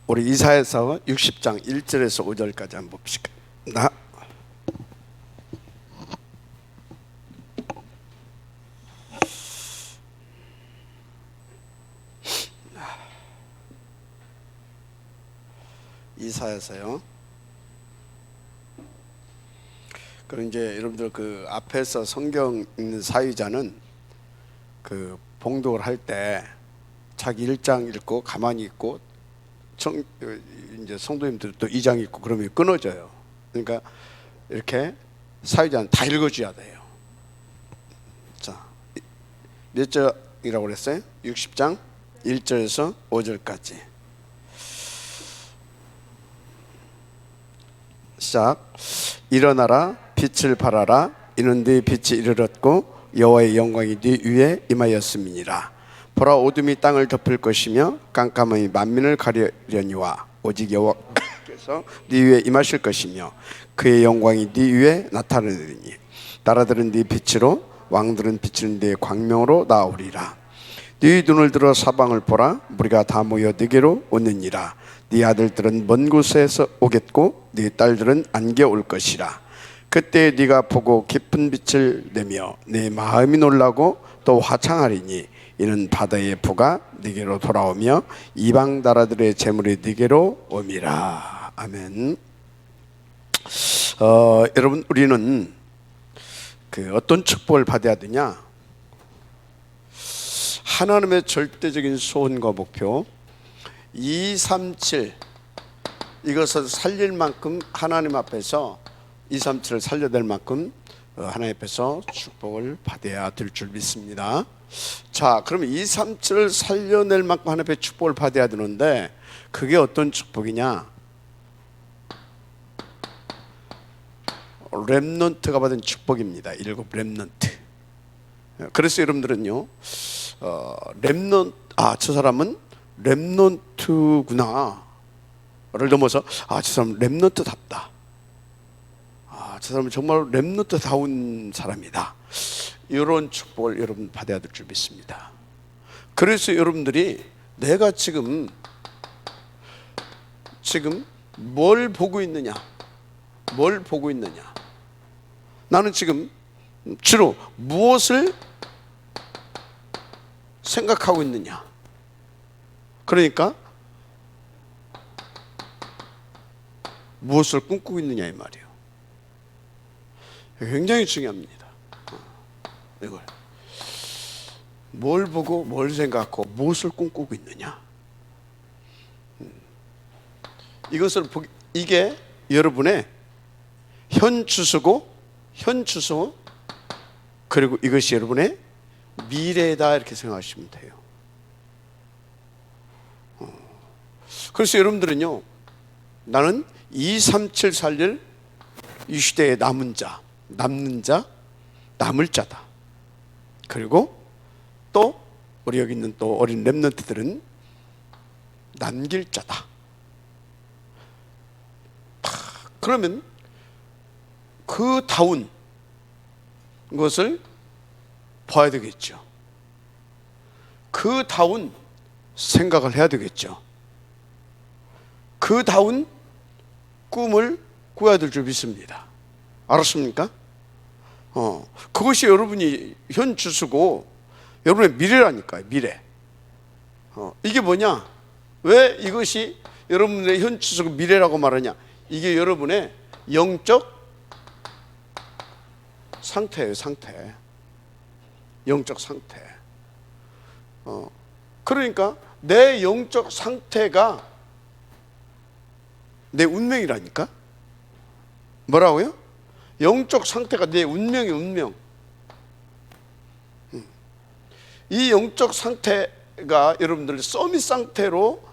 우리 이사야서 60장 1절에서 5절까지 한번 봅시다. 이사야서요. 그럼 이제 여러분들 그 앞에서 성경 읽는 사유자는 그 봉독을 할 때 자기 1장 읽고 가만히 있고 이제 성도님들 또 2장 읽고 그러면 끊어져요. 그러니까 이렇게 사유자는 다 읽어줘야 돼요. 자, 몇 절이라고 그랬어요? 60장 1절에서 5절까지. 시작. 일어나라, 빛을 발하라. 이는 네 빛이 이르렀고 여호와의 영광이 네 위에 임하였음이니라. 보라, 어둠이 땅을 덮을 것이며 깜깜함이 만민을 가리려니와 오직 여호와께서 네 위에 임하실 것이며 그의 영광이 네 위에 나타나리니 나라들은 네 빛으로 왕들은 빛을 네 광명으로 나오리라. 네 눈을 들어 사방을 보라. 무리가 다 모여 네게로 오느니라. 네 아들들은 먼 곳에서 오겠고 네 딸들은 안개 올 것이라. 그때 네가 보고 깊은 빛을 내며 내 마음이 놀라고 또 화창하리니 이는 바다의 부가 네게로 돌아오며 이방 나라들의 재물이 네게로 옴이라. 아멘. 여러분, 우리는 그 어떤 축복을 받아야 되냐? 하나님의 절대적인 소원과 목표 237 이것을 살릴 만큼 하나님 앞에서 237을 살려낼 만큼 하나님 앞에서 축복을 받아야 될 줄 믿습니다. 자, 그러면 237을 살려낼 만큼 하나님 앞에 축복을 받아야 되는데 그게 어떤 축복이냐? 렘넌트가 받은 축복입니다. 7 렘넌트. 그래서 여러분들은요, 저 사람은 렘넌트구나 를 넘어서 저 사람은 렘넌트답다. 저 사람은 정말 렘넌트다운 사람이다. 이런 축복을 여러분 받아야 될 줄 믿습니다. 그래서 여러분들이 내가 지금 뭘 보고 있느냐? 뭘 보고 있느냐? 나는 지금 주로 무엇을 생각하고 있느냐? 그러니까 무엇을 꿈꾸고 있느냐 이 말이에요. 굉장히 중요합니다. 이걸 뭘 보고 뭘 생각하고 무엇을 꿈꾸고 있느냐. 이게 여러분의 현 주소고 그리고 이것이 여러분의 미래다 이렇게 생각하시면 돼요. 그래서 여러분들은요, 나는 237 살릴 이 시대에 남은 자, 남는 자, 남을 자다. 그리고 또 우리 여기 있는 또 어린 렘넌트들은 남길 자다. 그러면 그 다운 것을 봐야 되겠죠. 그 다운 생각을 해야 되겠죠. 그 다운 꿈을 꾸어야 될 줄 믿습니다. 알았습니까? 그것이 여러분이 현 주소고 여러분의 미래라니까요. 미래. 이게 뭐냐? 왜 이것이 여러분의 현 주소고 미래라고 말하냐? 이게 여러분의 영적 상태예요. 상태. 영적 상태. 그러니까 내 영적 상태가 내 운명이라니까? 뭐라고요? 영적 상태가 내 운명이 운명. 이 영적 상태가 여러분들 서밋 상태로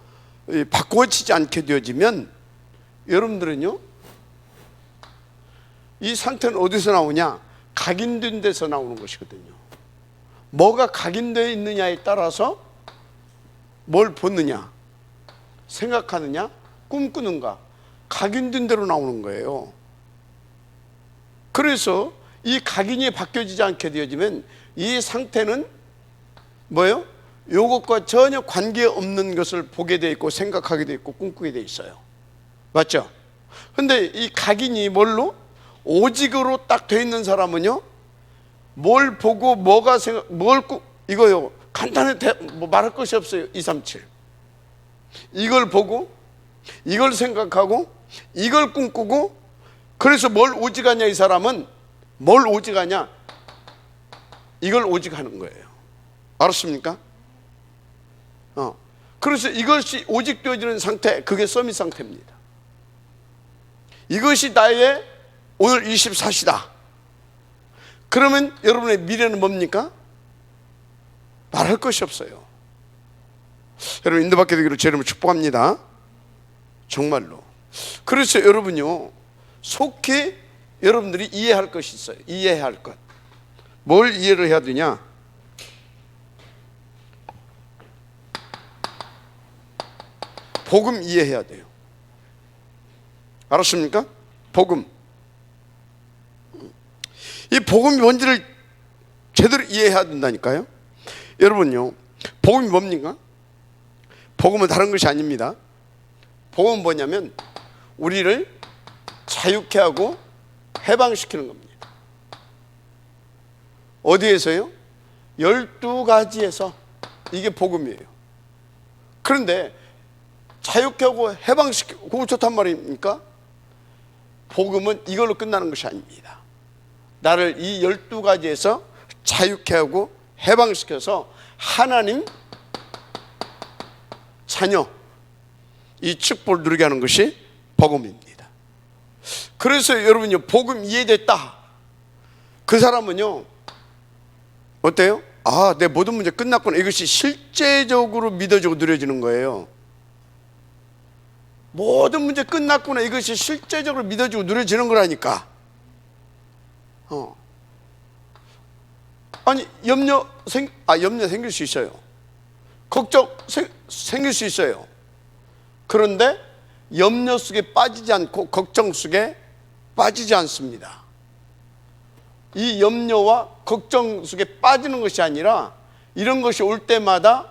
바꿔지지 않게 되어지면 여러분들은요, 이 상태는 어디서 나오냐? 각인된 데서 나오는 것이거든요. 뭐가 각인되어 있느냐에 따라서 뭘 보느냐, 생각하느냐, 꿈꾸는가, 각인된 대로 나오는 거예요. 그래서 이 각인이 바뀌어지지 않게 되어지면 이 상태는 뭐예요? 요것과 전혀 관계없는 것을 보게 돼 있고 생각하게 돼 있고 꿈꾸게 돼 있어요. 맞죠? 근데 이 각인이 뭘로? 오직으로 딱 돼 있는 사람은요, 뭘 보고 뭐가 이거요, 간단히 뭐 말할 것이 없어요. 237 이걸 보고 이걸 생각하고 이걸 꿈꾸고, 그래서 뭘 오직하냐, 이 사람은 뭘 오직하냐, 이걸 오직하는 거예요. 알았습니까? 그래서 이것이 오직되어지는 상태, 그게 서밋 상태입니다. 이것이 나의 오늘 24시다. 그러면 여러분의 미래는 뭡니까? 말할 것이 없어요. 여러분, 인도받게 되기로 제 이름을 축복합니다. 정말로. 그래서 여러분요, 속히 여러분들이 이해할 것이 있어요. 이해해야 할 것. 뭘 이해를 해야 되냐? 복음 이해해야 돼요. 알았습니까? 복음. 이 복음이 뭔지를 제대로 이해해야 된다니까요. 여러분요, 복음이 뭡니까? 복음은 다른 것이 아닙니다. 복음은 뭐냐면 우리를 자유케 하고 해방시키는 겁니다. 어디에서요? 12가지에서. 이게 복음이에요. 그런데 자유케 하고 해방시키고, 그거 좋단 말입니까? 복음은 이걸로 끝나는 것이 아닙니다. 나를 이 12가지에서 자유케 하고 해방시켜서 하나님 자녀, 이 축복을 누리게 하는 것이 복음입니다. 그래서 여러분요, 복음 이해됐다, 그 사람은요 어때요? 아, 내 모든 문제 끝났구나. 이것이 실제적으로 믿어지고 누려지는 거예요. 모든 문제 끝났구나. 이것이 실제적으로 믿어지고 누려지는 거라니까. 아니, 염려 생길 수 있어요. 걱정 생길 수 있어요. 그런데 염려 속에 빠지지 않고 걱정 속에 빠지지 않습니다. 이 염려와 걱정 속에 빠지는 것이 아니라, 이런 것이 올 때마다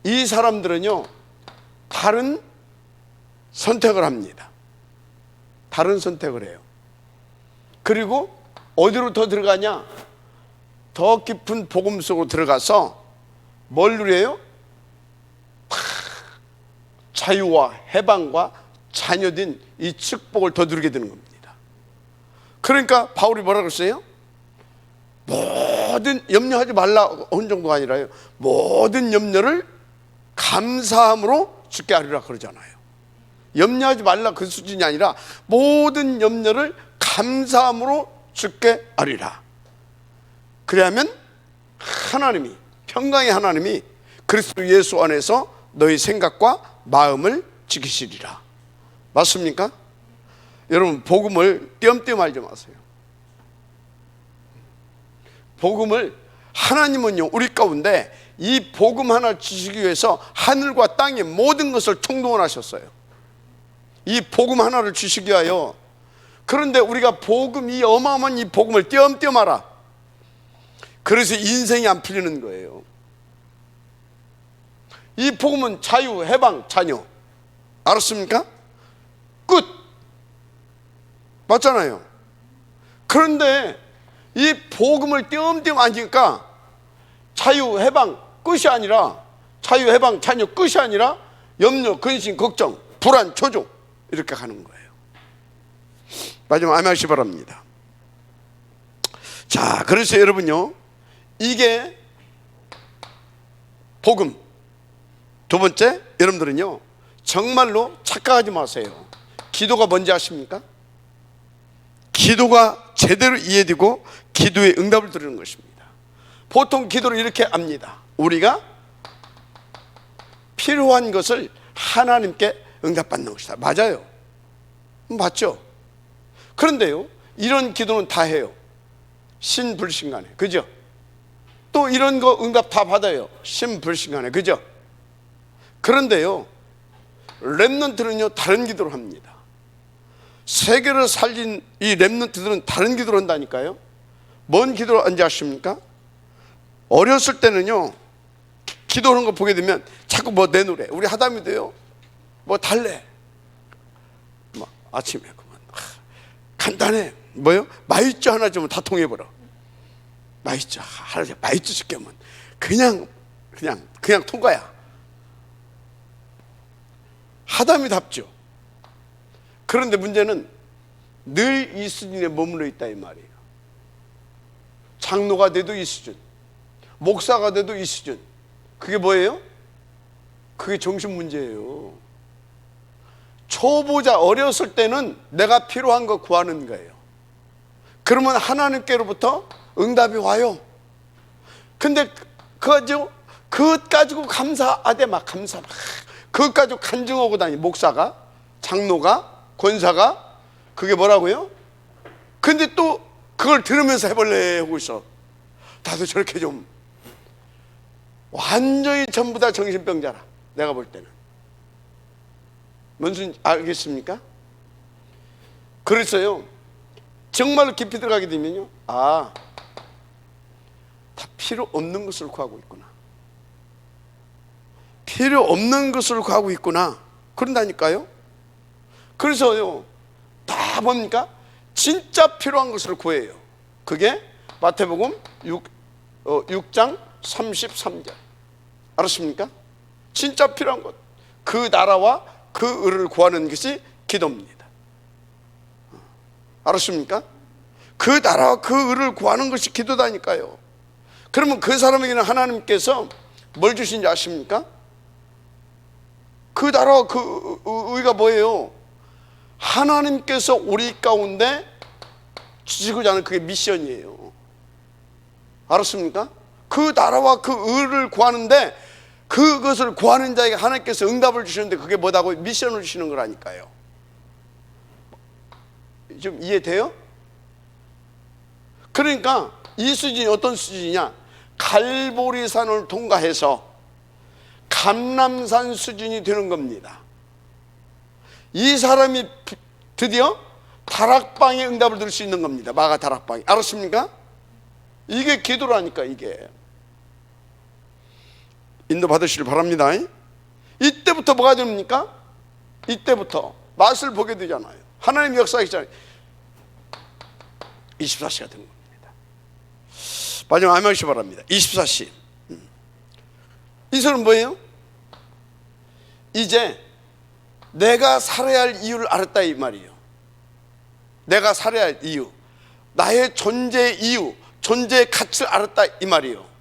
이 사람들은요, 다른 선택을 합니다. 다른 선택을 해요. 그리고 어디로 더 들어가냐? 더 깊은 복음 속으로 들어가서 뭘 누려요? 자유와 해방과 자녀된 이 축복을 더 누리게 되는 겁니다. 그러니까 바울이 뭐라고 했어요? 모든 염려하지 말라 한 정도가 아니라요, 모든 염려를 감사함으로 주께 아뢰라 그러잖아요. 염려하지 말라 그 수준이 아니라 모든 염려를 감사함으로 주께 아뢰라. 그래야면 하나님이, 평강의 하나님이 그리스도 예수 안에서 너희 생각과 마음을 지키시리라. 맞습니까? 여러분, 복음을 띄엄띄엄 알지 마세요. 복음을, 하나님은요, 우리 가운데 이 복음 하나 지키기 위해서 하늘과 땅의 모든 것을 총동원하셨어요. 이 복음 하나를 주시기 위하여. 그런데 우리가 복음, 이 어마어마한 이 복음을 띄엄띄엄 알아. 그래서 인생이 안 풀리는 거예요. 이 복음은 자유, 해방, 자녀. 알았습니까? 끝. 맞잖아요. 그런데 이 복음을 띄엄띄엄 아니까 자유, 해방 끝이 아니라, 자유, 해방, 자녀 끝이 아니라 염려, 근심, 걱정, 불안, 초조, 이렇게 가는 거예요. 마지막 아멘 하시기 바랍니다. 자, 그래서 여러분요, 이게 복음. 두 번째, 여러분들은요, 정말로 착각하지 마세요. 기도가 뭔지 아십니까? 기도가 제대로 이해되고 기도의 응답을 드리는 것입니다. 보통 기도를 이렇게 합니다. 우리가 필요한 것을 하나님께 응답받는 것이다. 맞아요. 맞죠? 그런데요, 이런 기도는 다 해요. 신불신간에. 그죠? 또 이런 거 응답 다 받아요. 신불신간에. 그죠? 그런데요, 렘넌트는요, 다른 기도를 합니다. 세계를 살린 이 렘넌트들은 다른 기도를 한다니까요. 뭔 기도를 하는지 아십니까? 어렸을 때는요, 기도하는 거 보게 되면 자꾸 뭐 내노래. 우리 하다미도요, 뭐 달래. 뭐 아침에 그만 간단해. 뭐요? 마이쮸 하나 주면 다 통해버려. 마이쮸 하나 줘. 마이쮸 시켜면 그냥 통과야. 하다미답죠. 그런데 문제는 늘 이 수준에 머물러 있다 이 말이에요. 장로가 돼도 이 수준, 목사가 돼도 이 수준. 그게 뭐예요? 그게 정신 문제예요. 초보자, 어렸을 때는 내가 필요한 거 구하는 거예요. 그러면 하나님께로부터 응답이 와요. 근데 그것 가지고 감사하되 막 그것 가지고 간증하고 다니. 목사가, 장로가, 권사가. 그게 뭐라고요? 근데 또 그걸 들으면서 해볼래 하고 있어. 나도 저렇게 좀. 완전히 전부 다 정신병자라, 내가 볼 때는. 뭔지 알겠습니까? 그래서요, 정말로 깊이 들어가게 되면요, 다 필요 없는 것을 구하고 있구나. 필요 없는 것을 구하고 있구나. 그런다니까요. 그래서요, 다 뭡니까? 진짜 필요한 것을 구해요. 그게 마태복음 6장 33절. 알았습니까? 진짜 필요한 것, 그 나라와 그 의를 구하는 것이 기도입니다. 알았습니까? 그 나라와 그 의를 구하는 것이 기도다니까요. 그러면 그 사람에게는 하나님께서 뭘 주신지 아십니까? 그 나라와 그 의가 뭐예요? 하나님께서 우리 가운데 주시고자 하는 그게 미션이에요. 알았습니까? 그 나라와 그 의를 구하는데, 그것을 구하는 자에게 하나님께서 응답을 주시는데, 그게 뭐다고? 미션을 주시는 거라니까요. 좀 이해돼요? 그러니까 이 수준이 어떤 수준이냐? 갈보리산을 통과해서 감람산 수준이 되는 겁니다. 이 사람이 드디어 다락방의 응답을 들을 수 있는 겁니다. 마가 다락방이. 알았습니까? 이게 기도라니까. 이게 인도 받으시길 바랍니다. 이때부터 뭐가 됩니까? 이때부터 맛을 보게 되잖아요. 하나님 역사하시잖아요. 24시가 된 겁니다. 마지막 아멘하시기 바랍니다. 24시. 이 소리는 뭐예요? 이제 내가 살아야 할 이유를 알았다 이 말이에요. 내가 살아야 할 이유, 나의 존재의 이유, 존재의 가치를 알았다 이 말이에요.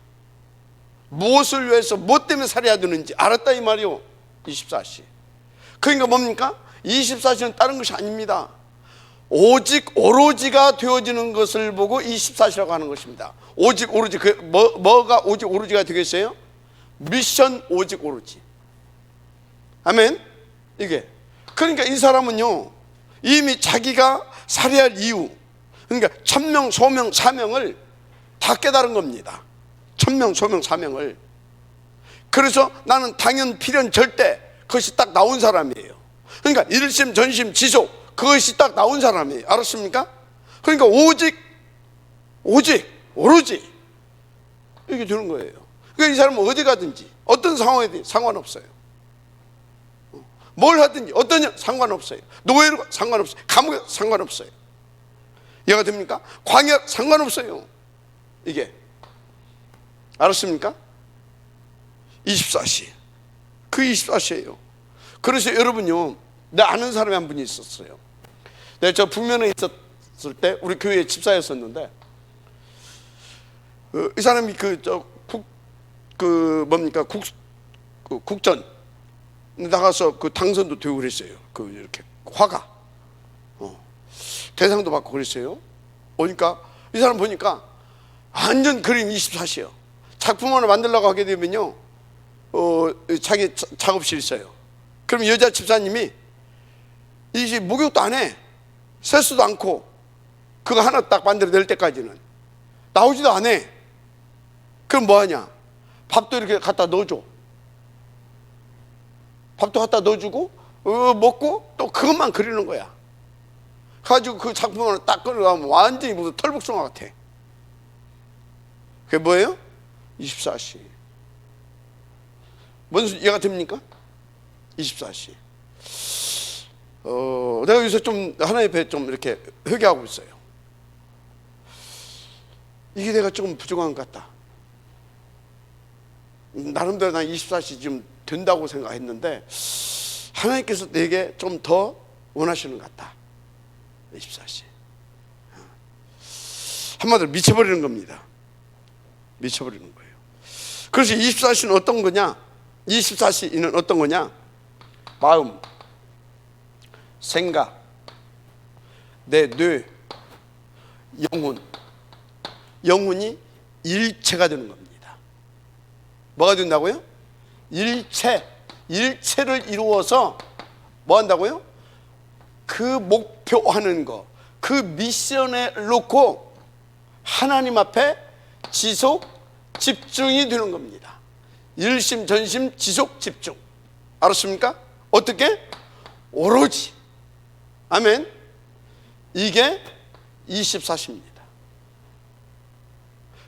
무엇을 위해서, 무엇 때문에 살아야 되는지 알았다 이 말이에요. 24시. 그러니까 뭡니까? 24시는 다른 것이 아닙니다. 오직 오로지가 되어지는 것을 보고 24시라고 하는 것입니다. 오직 오로지. 뭐가 오직 오로지가 되겠어요? 미션 오직 오로지. 아멘. 이게 그러니까 이 사람은요, 이미 자기가 살아야 할 이유, 그러니까 천명 소명 사명을 다 깨달은 겁니다. 천명 소명 사명을. 그래서 나는 당연 필연 절대, 그것이 딱 나온 사람이에요. 그러니까 일심 전심 지속, 그것이 딱 나온 사람이에요. 알았습니까? 그러니까 오직 오로지 이게 되는 거예요. 그러니까 이 사람은 어디 가든지 어떤 상황에든 상관없어요. 뭘 하든지 어떠냐 상관없어요. 노예로 상관없어요. 감옥에 상관없어요. 이해가 됩니까? 광야 상관없어요. 이게 알았습니까? 24시. 그 24시예요. 그래서 여러분요, 내 아는 사람이 한 분이 있었어요. 내가 저 북면에 있었을 때 우리 교회 집사였었는데, 이 사람이 국전 나가서 그 당선도 되고 그랬어요. 그 이렇게 화가 대상도 받고 그랬어요. 오니까 이 사람 보니까 완전 그림 24시요. 작품 하나 만들려고 하게 되면요, 자기 작업실 있어요. 그럼 여자 집사님이 이 목욕도 안 해, 세수도 않고, 그거 하나 딱 만들어낼 때까지는 나오지도 안 해. 그럼 뭐 하냐? 밥도 이렇게 갖다 넣어줘. 밥도 갖다 넣어주고 먹고 또 그것만 그리는 거야. 가지고 그 작품을 딱 끌어가면 완전히 무슨 털복숭아 같아. 그게 뭐예요? 24시. 뭔 이해가 됩니까? 24시. 내가 여기서 좀 하나님 앞에 좀 이렇게 회개하고 있어요. 이게 내가 조금 부족한 것 같다. 나름대로 난 24시 지금 된다고 생각했는데 하나님께서 내게 좀 더 원하시는 것 같다. 24시. 한마디로 미쳐버리는 겁니다. 미쳐버리는 거예요. 그래서 24시는 어떤 거냐? 24시는 어떤 거냐? 마음, 생각, 내 뇌, 영혼이 일체가 되는 겁니다. 뭐가 된다고요? 일체를 이루어서 뭐 한다고요? 그 목표하는 거, 그 미션에 놓고 하나님 앞에 지속 집중이 되는 겁니다. 일심 전심 지속 집중. 알았습니까? 어떻게? 오로지. 아멘. 이게 24시입니다.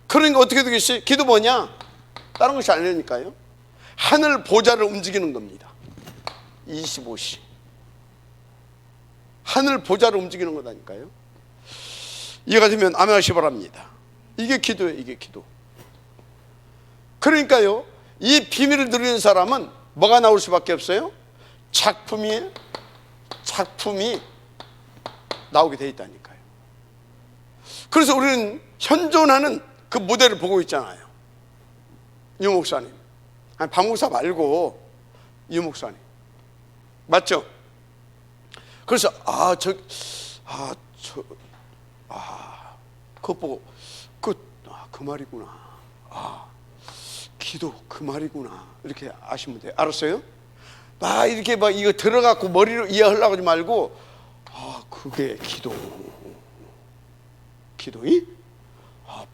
그러니까 어떻게 되겠어요? 기도 뭐냐? 다른 것이 아니니까요. 하늘 보좌를 움직이는 겁니다. 25시. 하늘 보좌를 움직이는 거다니까요. 이해가 되면 아멘 하시기 바랍니다. 이게 기도예요. 이게 기도. 그러니까요, 이 비밀을 누리는 사람은 뭐가 나올 수밖에 없어요? 작품이 나오게 돼 있다니까요. 그래서 우리는 현존하는 그 모델을 보고 있잖아요. 유 목사님, 아니 박 목사 말고 유 목사님, 맞죠? 그래서 그거 보고 그 말이구나. 기도 그 말이구나. 이렇게 아시면 돼요. 알았어요? 이렇게 이거 들어갖고 머리로 이해하려고 하지 말고, 그게 기도이?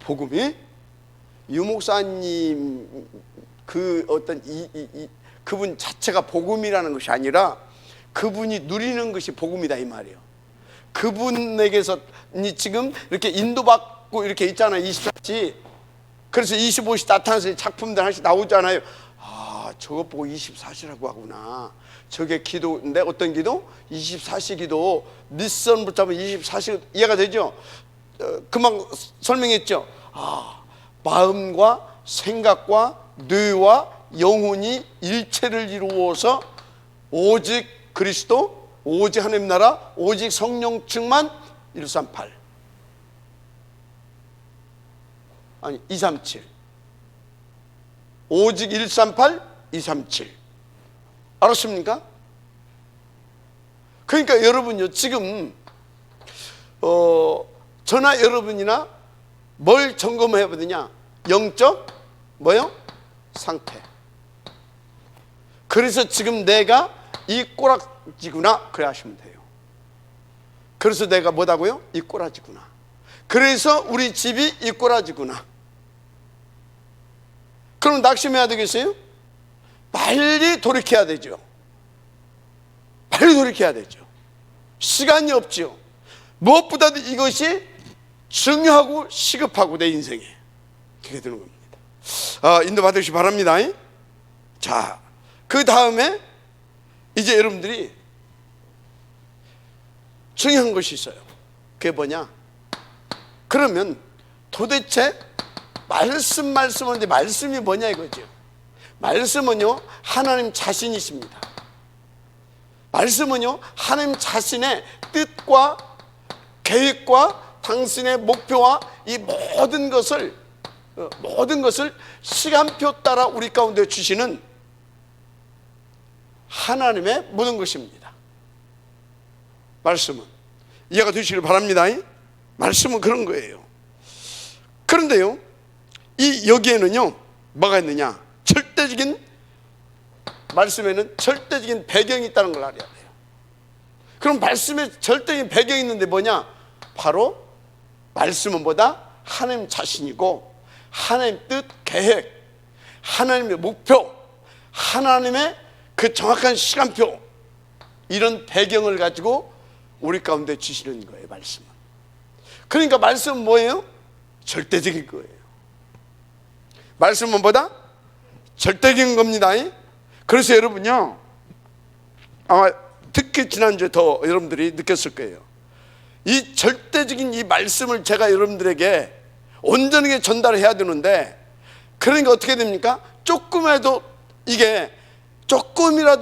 복음이? 유 목사님 그 어떤 그분 자체가 복음이라는 것이 아니라 그분이 누리는 것이 복음이다 이 말이에요. 그분에게서 지금 이렇게 인도받고 이렇게 있잖아요. 24시. 그래서 25시 나타나서 작품들 하나씩 나오잖아요. 저것 보고 24시라고 하구나. 저게 기도인데 어떤 기도? 24시 기도. 밑선 붙잡으면 24시. 이해가 되죠? 금방 설명했죠? 마음과 생각과 뇌와 영혼이 일체를 이루어서 오직 그리스도, 오직 하나님 나라, 오직 성령 충만 138 아니 237 오직 138 237 알았습니까? 그러니까 여러분요 지금 저나 여러분이나 뭘 점검해야 되냐? 영적 뭐요? 상태. 그래서 지금 내가 이 꼬라지구나 그래 하시면 돼요. 그래서 내가 뭐다고요? 이 꼬라지구나. 그래서 우리 집이 이 꼬라지구나. 그럼 낙심해야 되겠어요? 빨리 돌이켜야 되죠. 빨리 돌이켜야 되죠. 시간이 없죠. 무엇보다도 이것이 중요하고 시급하고 내 인생에 그게 되는 겁니다. 인도 받으시기 바랍니다. 자, 그 다음에 이제 여러분들이 중요한 것이 있어요. 그게 뭐냐? 그러면 도대체 말씀하는데 말씀이 뭐냐 이거죠. 말씀은요 하나님 자신이십니다. 말씀은요 하나님 자신의 뜻과 계획과 당신의 목표와 이 모든 것을 시간표 따라 우리 가운데 주시는 하나님의 모든 것입니다. 말씀은 이해가 되시길 바랍니다. 말씀은 그런 거예요. 그런데요 여기에는요 뭐가 있느냐? 말씀에는 절대적인 배경이 있다는 걸 알아야 돼요. 그럼 말씀에 절대적인 배경이 있는데 뭐냐? 바로 말씀은 뭐다? 하나님 자신이고 하나님 뜻, 계획, 하나님의 목표, 하나님의 그 정확한 시간표, 이런 배경을 가지고 우리 가운데 주시는 거예요. 말씀은. 그러니까 말씀은 뭐예요? 절대적인 거예요. 말씀은 뭐다? 절대적인 겁니다. 그래서 여러분요, 아마 특히 지난주에 더 여러분들이 느꼈을 거예요. 이 절대적인 이 말씀을 제가 여러분들에게 온전하게 전달해야 되는데, 그러니까 어떻게 됩니까? 조금이라도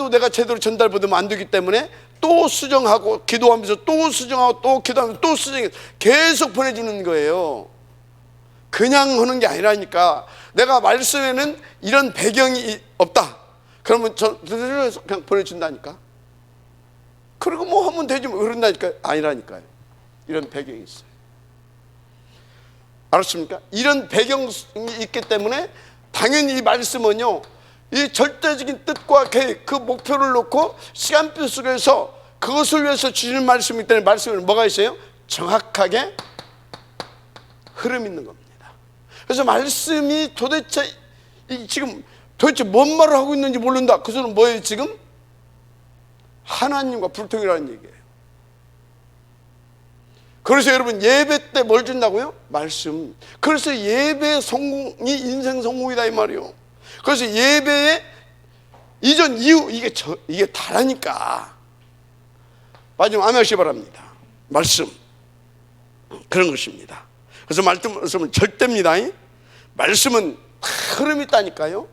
내가 제대로 전달 받으면 안 되기 때문에 또 수정하고 기도하면서 또 수정하고 또 기도하면서 또 수정해서 계속 보내주는 거예요. 그냥 하는 게 아니라니까. 내가 말씀에는 이런 배경이 없다 그러면 그냥 보내준다니까. 그리고 뭐 하면 되지 뭐 그런다니까. 아니라니까요. 이런 배경이 있어요. 알았습니까? 이런 배경이 있기 때문에 당연히 이 말씀은요, 이 절대적인 뜻과 계획, 그 목표를 놓고 시간표 속에서 그것을 위해서 주시는 말씀이기 때문에 말씀에는 뭐가 있어요? 정확하게 흐름 있는 겁니다. 그래서 말씀이 도대체 뭔 말을 하고 있는지 모른다. 그 소리는 뭐예요 지금? 하나님과 불통이라는 얘기예요. 그래서 여러분 예배 때 뭘 준다고요? 말씀. 그래서 예배 성공이 인생 성공이다 이 말이요. 그래서 예배의 이전 이후 이게 다라니까. 마지막 아멘하시기 바랍니다. 말씀 그런 것입니다. 그래서 말씀은 절대입니다. 말씀은 흐름이 있다니까요.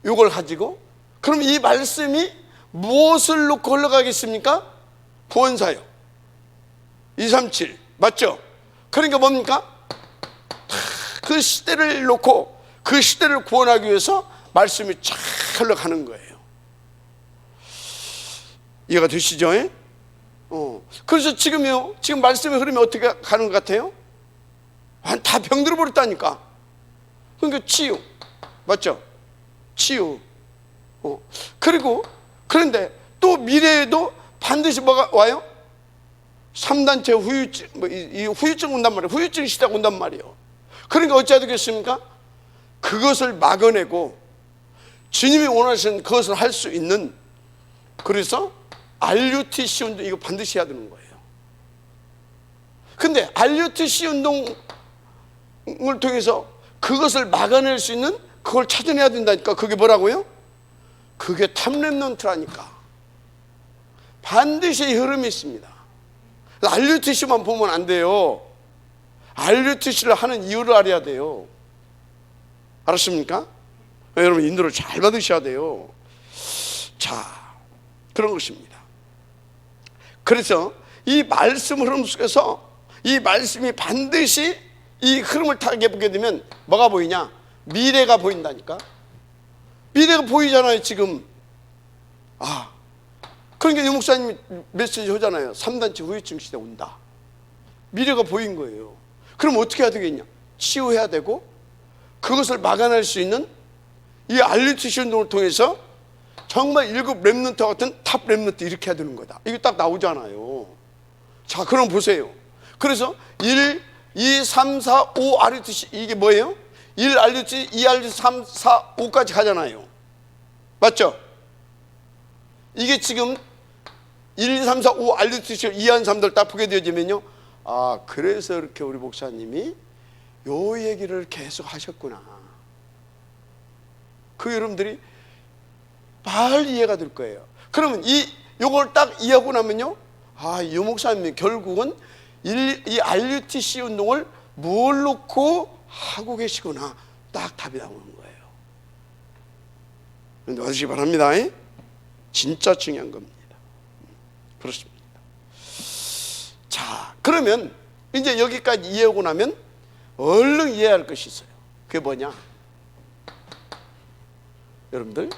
이걸 가지고 그럼 이 말씀이 무엇을 놓고 흘러가겠습니까? 구원사역 237 맞죠? 그러니까 뭡니까? 그 시대를 놓고 그 시대를 구원하기 위해서 말씀이 쫙 흘러가는 거예요. 이해가 되시죠? 그래서 지금 말씀의 흐름이 어떻게 가는 것 같아요? 다 병들어 버렸다니까. 그러니까 치유 맞죠? 치유. 그런데 또 미래에도 반드시 뭐가 와요? 3단체 후유증, 이 후유증 온단 말이에요. 후유증 시대가 온단 말이에요. 그러니까 어찌해야 되겠습니까? 그것을 막아내고 주님이 원하시는 그것을 할 수 있는, 그래서 RUTC 운동 이거 반드시 해야 되는 거예요. 근데 RUTC 운동을 통해서 그것을 막아낼 수 있는 그걸 찾아내야 된다니까. 그게 뭐라고요? 그게 탑랩넌트라니까. 반드시 흐름이 있습니다. RUTC만 보면 안 돼요. RUTC를 하는 이유를 알아야 돼요. 알았습니까? 여러분 인도를 잘 받으셔야 돼요. 자, 그런 것입니다. 그래서 이 말씀 흐름 속에서 이 말씀이 반드시 이 흐름을 타게 보게 되면 뭐가 보이냐? 미래가 보인다니까. 미래가 보이잖아요 지금. 그러니까 유 목사님이 메시지 하잖아요. 3단체 후유증 시대 온다. 미래가 보인 거예요. 그럼 어떻게 해야 되겠냐? 치유해야 되고 그것을 막아낼 수 있는 이 RUTC 운동을 통해서 정말 7 랩넌트 같은 탑 랩넌트 이렇게 해야 되는 거다. 이게 딱 나오잖아요. 자, 그럼 보세요. 그래서 1, 2, 3, 4, 5 RUTC 이게 뭐예요? 1 RUTC, 2 RUTC, 3, 4, 5까지 가잖아요. 맞죠? 이게 지금 1, 2, 3, 4, 5 RUTC 2, 1, 3들 딱 보게 되어지면요, 그래서 이렇게 우리 목사님이 요 얘기를 계속 하셨구나. 그 여러분들이 빨리 이해가 될 거예요. 그러면 요걸 딱 이해하고 나면요, 이 목사님이 결국은 이 RUTC 운동을 뭘 놓고 하고 계시구나. 딱 답이 나오는 거예요. 그런데 와주시기 바랍니다. 진짜 중요한 겁니다. 그렇습니다. 자, 그러면 이제 여기까지 이해하고 나면 얼른 이해해야 할 것이 있어요. 그게 뭐냐? 여러분들,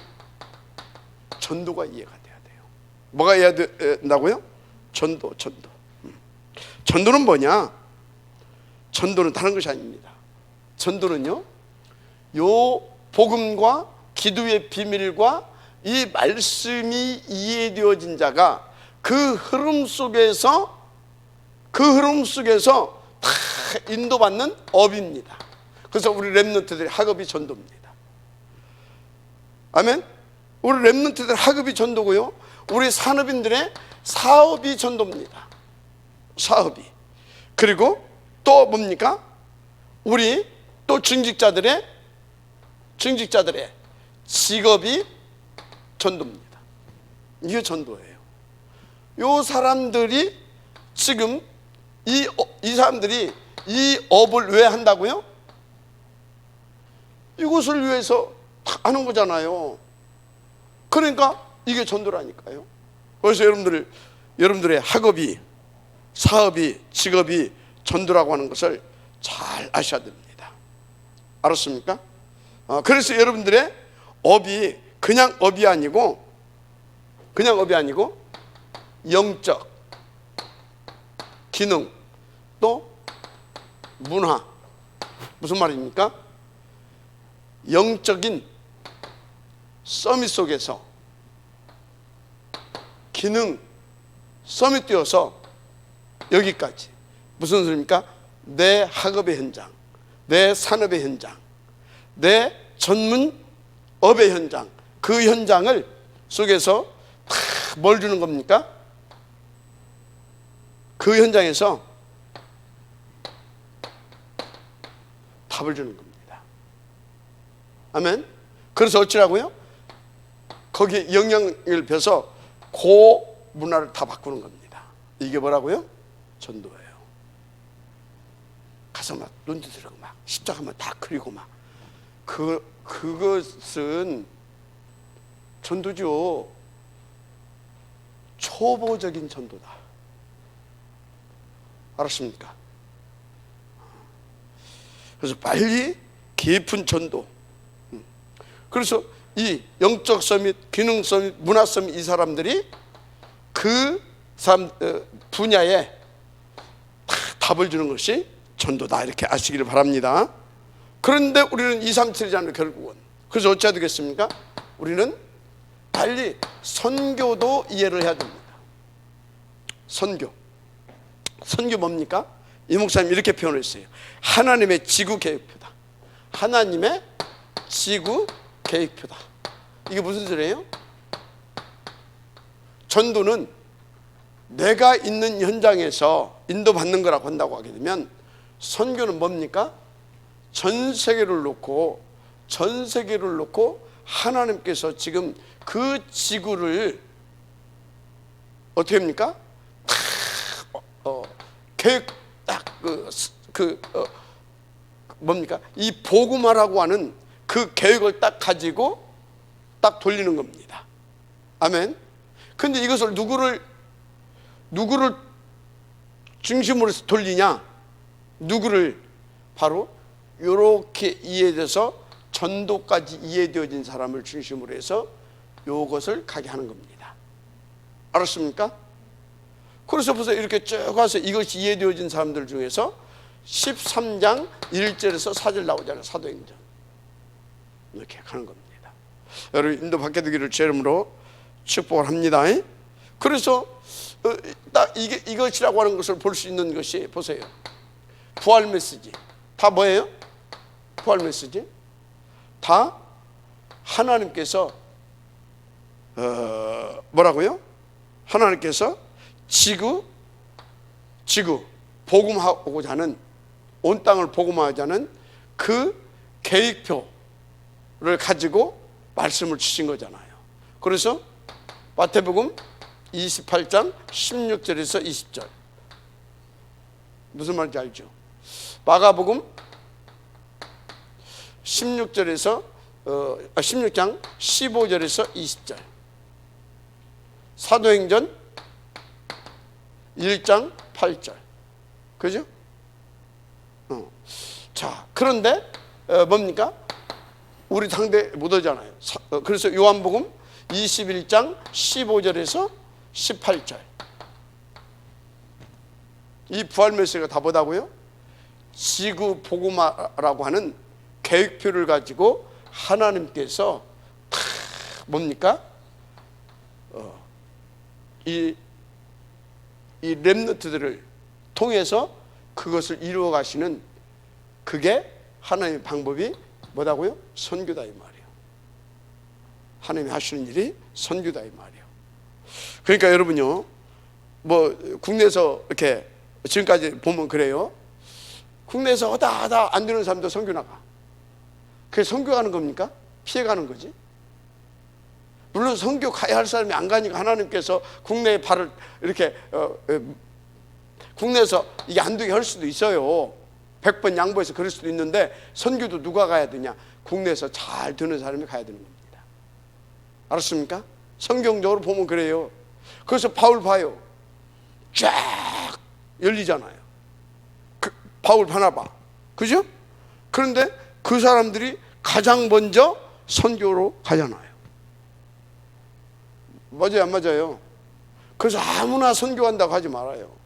전도가 이해가 돼야 돼요. 뭐가 이해가 된다고요? 전도. 전도는 뭐냐? 전도는 다른 것이 아닙니다. 전도는요, 요 복음과 기도의 비밀과 이 말씀이 이해되어진 자가 그 흐름 속에서 다 인도받는 업입니다. 그래서 우리 랩런트들의 학업이 전도입니다. 아멘. 우리 랩런트들 학업이 전도고요, 우리 산업인들의 사업이 전도입니다. 사업이. 그리고 또 뭡니까? 우리 또 증직자들의 직업이 전도입니다. 이게 전도예요. 요 사람들이 지금 이 사람들이 이 업을 왜 한다고요? 이것을 위해서 다 하는 거잖아요. 그러니까 이게 전도라니까요. 그래서 여러분들의 학업이, 사업이, 직업이 전도라고 하는 것을 잘 아셔야 됩니다. 알았습니까? 그래서 여러분들의 업이 그냥 업이 아니고 영적, 기능, 또 문화. 무슨 말입니까? 영적인 서밋 속에서 기능 서밋 뛰어서 여기까지. 무슨 소리입니까? 내 학업의 현장, 내 산업의 현장, 내 전문업의 현장, 그 현장을 속에서 다 뭘 주는 겁니까? 그 현장에서 답을 주는 겁니다. 아멘. 그래서 어찌라고요? 거기에 영향을 펴서 그 문화를 다 바꾸는 겁니다. 이게 뭐라고요? 전도예요. 가서 막 눈도 들고 막 십자가만 다 그리고 막 그것은 전도죠. 초보적인 전도다. 알았습니까? 그래서 빨리 깊은 전도. 그래서 이 영적 서밋, 기능 서밋, 문화 서밋 이 사람들이 그 분야에 다 답을 주는 것이 전도다. 이렇게 아시기를 바랍니다. 그런데 우리는 237이잖아요, 결국은. 그래서 어찌해야 되겠습니까? 우리는 빨리 선교도 이해를 해야 됩니다. 선교 뭡니까? 이 목사님 이렇게 표현했어요. 하나님의 지구 계획표다. 하나님의 지구 계획표다. 이게 무슨 소리예요? 전도는 내가 있는 현장에서 인도받는 거라고 한다고 하게 되면, 선교는 뭡니까? 전 세계를 놓고 하나님께서 지금 그 지구를 어떻게 합니까? 계획 딱 뭡니까? 이 복음화라고 하는 그 계획을 딱 가지고 딱 돌리는 겁니다. 아멘. 근데 이것을 누구를 중심으로 해서 돌리냐? 누구를? 바로 이렇게 이해돼서 전도까지 이해되어진 사람을 중심으로 해서 이것을 가게 하는 겁니다. 알았습니까? 그래서 보세요. 이렇게 쭉 가서 이것이 이해되어진 사람들 중에서 13장 1절에서 4절 나오잖아요. 사도행전. 이렇게 가는 겁니다. 여러분 인도 받게 되기를 제 이름으로 축복을 합니다. 그래서 딱 이것이라고 하는 것을 볼 수 있는 것이, 보세요. 부활 메시지 다 뭐예요? 부활 메시지 다 하나님께서 뭐라고요? 하나님께서 지구 복음하고자 하는, 온 땅을 복음하자는 그 계획표를 가지고 말씀을 주신 거잖아요. 그래서 마태복음 28장 16절에서 20절 무슨 말인지 알죠? 마가복음 16장 15절에서 20절, 사도행전 1장 8절. 그죠? 자, 그런데 뭡니까? 우리 상대 못 오잖아요. 그래서 요한복음 21장 15절에서 18절. 이 부활 메시지가 다 뭐다고요? 지구 복음화라고 하는 계획표를 가지고 하나님께서 다 뭡니까? 이 렘넌트들을 통해서 그것을 이루어 가시는, 그게 하나님의 방법이 뭐다고요? 선교다 이 말이에요. 하나님이 하시는 일이 선교다 이 말이에요. 그러니까 여러분요, 뭐 국내에서 이렇게 지금까지 보면 그래요. 국내에서 하다 안 되는 사람도 선교 나가. 그게 선교하는 겁니까? 피해가는 거지. 물론 선교 가야 할 사람이 안 가니까 하나님께서 국내에 발을 이렇게 국내에서 이게 안 되게 할 수도 있어요. 100번 양보해서 그럴 수도 있는데, 선교도 누가 가야 되냐? 국내에서 잘 듣는 사람이 가야 되는 겁니다. 알았습니까? 성경적으로 보면 그래요. 그래서 바울 봐요. 쫙 열리잖아요. 바울 바나바, 그죠? 그런데 그 사람들이 가장 먼저 선교로 가잖아요. 맞아요, 안 맞아요? 그래서 아무나 선교한다고 하지 말아요.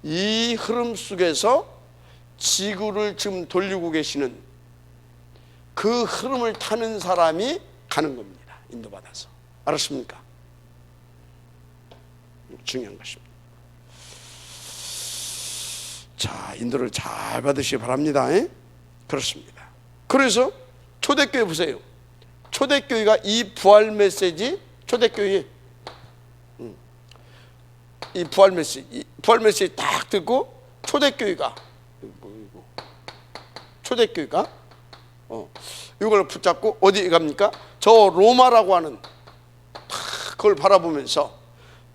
이 흐름 속에서 지구를 지금 돌리고 계시는 그 흐름을 타는 사람이 가는 겁니다. 인도받아서. 알았습니까? 중요한 것입니다. 자, 인도를 잘 받으시기 바랍니다. 그렇습니다. 그래서 초대교회 보세요. 초대교회가 이 부활 메시지, 초대교회 이 부활 메시지 딱 듣고 초대교회가 이걸 붙잡고 어디 갑니까? 저 로마라고 하는 그걸 바라보면서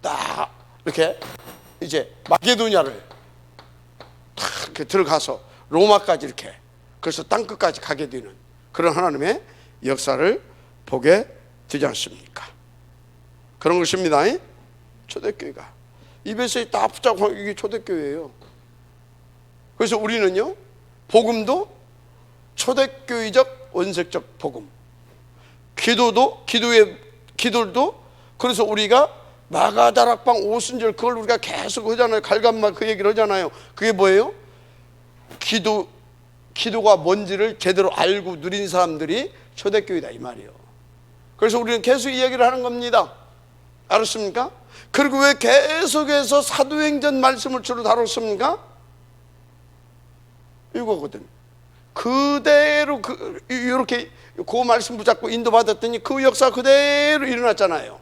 딱 이렇게 이제 마게도냐를 딱 이렇게 들어가서 로마까지 이렇게, 그래서 땅끝까지 가게 되는 그런 하나님의 역사를 보게 되지 않습니까? 그런 것입니다. 초대교회가 입에서 딱 붙잡고, 이게 초대교회예요. 그래서 우리는요, 복음도 초대교회적 원색적 복음, 기도도 기도도 그래서 우리가 마가다락방 오순절 그걸 우리가 계속 하잖아요. 갈감마 그 얘기를 하잖아요. 그게 뭐예요? 기도가 뭔지를 제대로 알고 누린 사람들이 초대교회다 이 말이에요. 그래서 우리는 계속 이 얘기를 하는 겁니다. 알았습니까? 그리고 왜 계속해서 사도행전 말씀을 주로 다뤘습니까? 이거거든. 그대로 이렇게 그 말씀 붙잡고 인도받았더니 그 역사 그대로 일어났잖아요.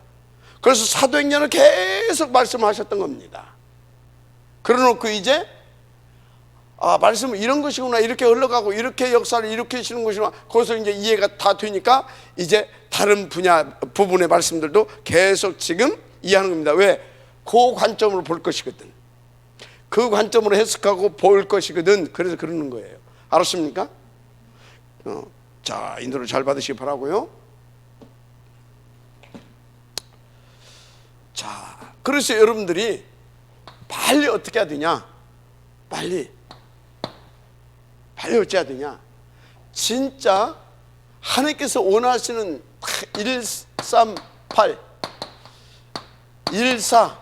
그래서 사도행전을 계속 말씀하셨던 겁니다. 그러놓고 이제 말씀은 이런 것이구나, 이렇게 흘러가고 이렇게 역사를 이렇게 하시는 것이구나, 거기서 이제 이해가 다 되니까 이제 다른 부분의 말씀들도 계속 지금 이해하는 겁니다. 왜? 그 관점으로 볼 것이거든. 그 관점으로 해석하고 볼 것이거든. 그래서 그러는 거예요. 알았습니까? 자, 인도를 잘 받으시기 바라고요. 자, 그래서 여러분들이 빨리 어떻게 해야 되냐? 빨리 어찌해야 되냐? 진짜 하나님께서 원하시는 138, 14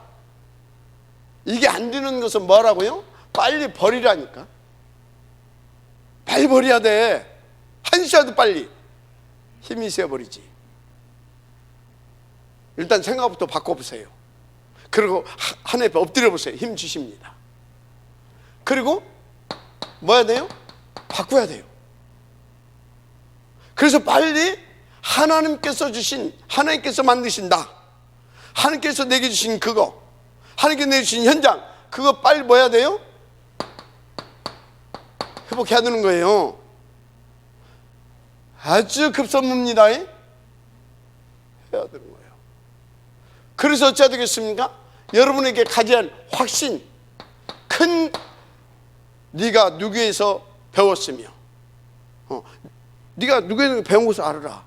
이게 안 되는 것은 뭐라고요? 빨리 버리라니까. 빨리 버려야 돼. 한 시라도 빨리. 힘이 세어버리지. 일단 생각부터 바꿔보세요. 그리고 하나님 앞에 엎드려 보세요. 힘 주십니다. 그리고 뭐 해야 돼요? 바꿔야 돼요. 그래서 빨리 하나님께서 만드신다, 하나님께서 내게 주신 그거, 하나님께서 내게 주신 현장, 그거 빨리 뭐 해야 돼요? 회복해야 되는 거예요. 아주 급선무입니다. 해야 되는 거예요. 그래서 어찌해야 되겠습니까? 여러분에게 가진 확신, 큰 네가 누구에서 배웠으며 네가 누구에서 배운 것을 알아라.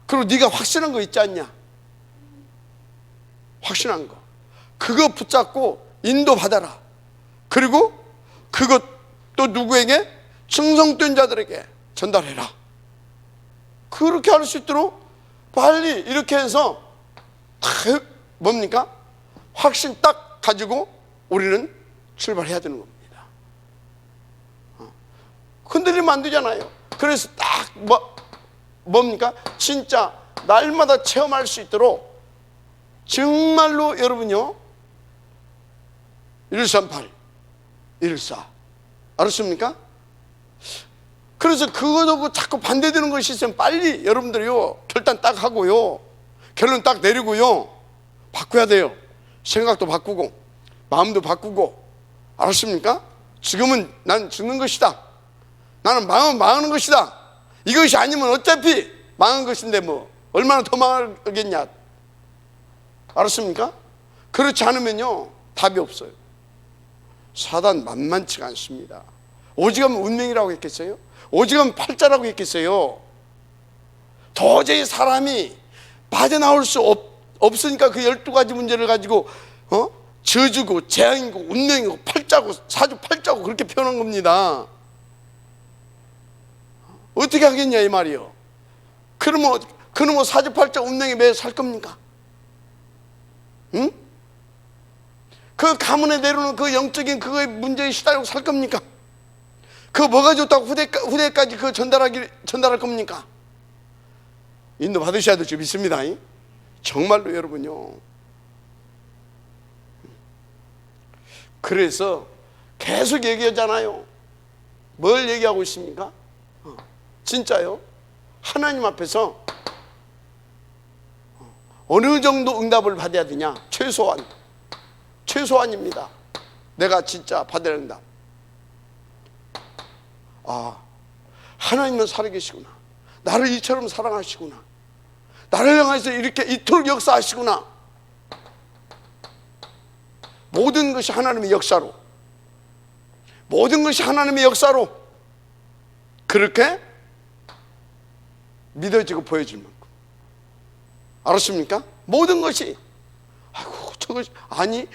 그리고 네가 확신한 거 있지 않냐? 확신한 거, 그거 붙잡고 인도받아라. 그리고 그것 또 누구에게? 충성된 자들에게 전달해라. 그렇게 할 수 있도록 빨리 이렇게 해서 뭡니까? 확신 딱 가지고 우리는 출발해야 되는 겁니다. 흔들리면 안 되잖아요. 그래서 딱 뭡니까? 진짜 날마다 체험할 수 있도록 정말로 여러분요 138, 14 알았습니까? 그래서 그거도 자꾸 반대되는 것이 있으면 빨리 여러분들이요 결단 딱 하고요, 결론 딱 내리고요, 바꿔야 돼요. 생각도 바꾸고 마음도 바꾸고. 알았습니까? 지금은 난 죽는 것이다, 나는 망하는 것이다, 이것이 아니면 어차피 망한 것인데 뭐 얼마나 더 망하겠냐. 알았습니까? 그렇지 않으면요 답이 없어요. 사단 만만치가 않습니다. 오직하면 운명이라고 했겠어요? 오직하면 팔자라고 했겠어요? 도저히 사람이 빠져나올 수 없으니까 그 12가지 문제를 가지고 저주고 재앙이고 운명이고 팔자고 사주팔자고 그렇게 표현한 겁니다. 어떻게 하겠냐 이 말이요. 그러면 사주팔자 운명에 매여 살 겁니까? 응? 그 가문에 내려오는 그 영적인 그거의 문제에 시달리고 살 겁니까? 그 뭐가 좋다고 후대까지 그 전달할 겁니까? 인도 받으셔야 될 줄 믿습니다. 정말로 여러분요. 그래서 계속 얘기하잖아요. 뭘 얘기하고 있습니까? 진짜요. 하나님 앞에서 어느 정도 응답을 받아야 되냐? 최소한입니다. 내가 진짜 받을 응답. 하나님은 살아계시구나. 나를 이처럼 사랑하시구나. 나를 향해서 이토록 역사하시구나. 모든 것이 하나님의 역사로, 모든 것이 하나님의 역사로 그렇게 믿어지고 보여질 만큼. 알았습니까? 모든 것이. 저것이 아니,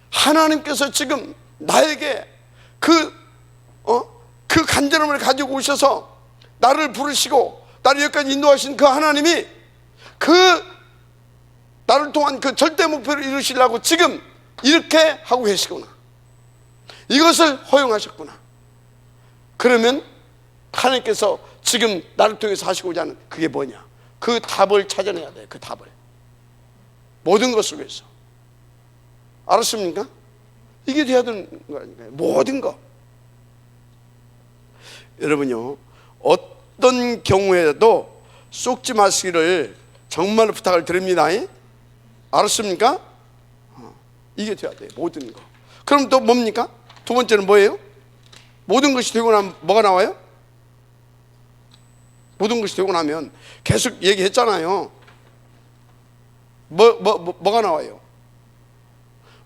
하나님께서 지금 나에게 그 간절함을 가지고 오셔서 나를 부르시고 나를 여기까지 인도하신 그 하나님이 나를 통한 그 절대 목표를 이루시려고 지금 이렇게 하고 계시구나. 이것을 허용하셨구나. 그러면 하나님께서 지금 나를 통해서 하시고자 하는 그게 뭐냐? 그 답을 찾아내야 돼. 그 답을. 모든 것을 위해서. 알았습니까? 이게 돼야 되는 거 아닌가요? 모든 것. 여러분요, 어떤 경우에도 속지 마시기를 정말로 부탁을 드립니다. 알았습니까? 이게 돼야 돼요. 모든 거. 그럼 또 뭡니까? 두 번째는 뭐예요? 모든 것이 되고 나면 뭐가 나와요? 모든 것이 되고 나면 계속 얘기했잖아요. 뭐가 나와요?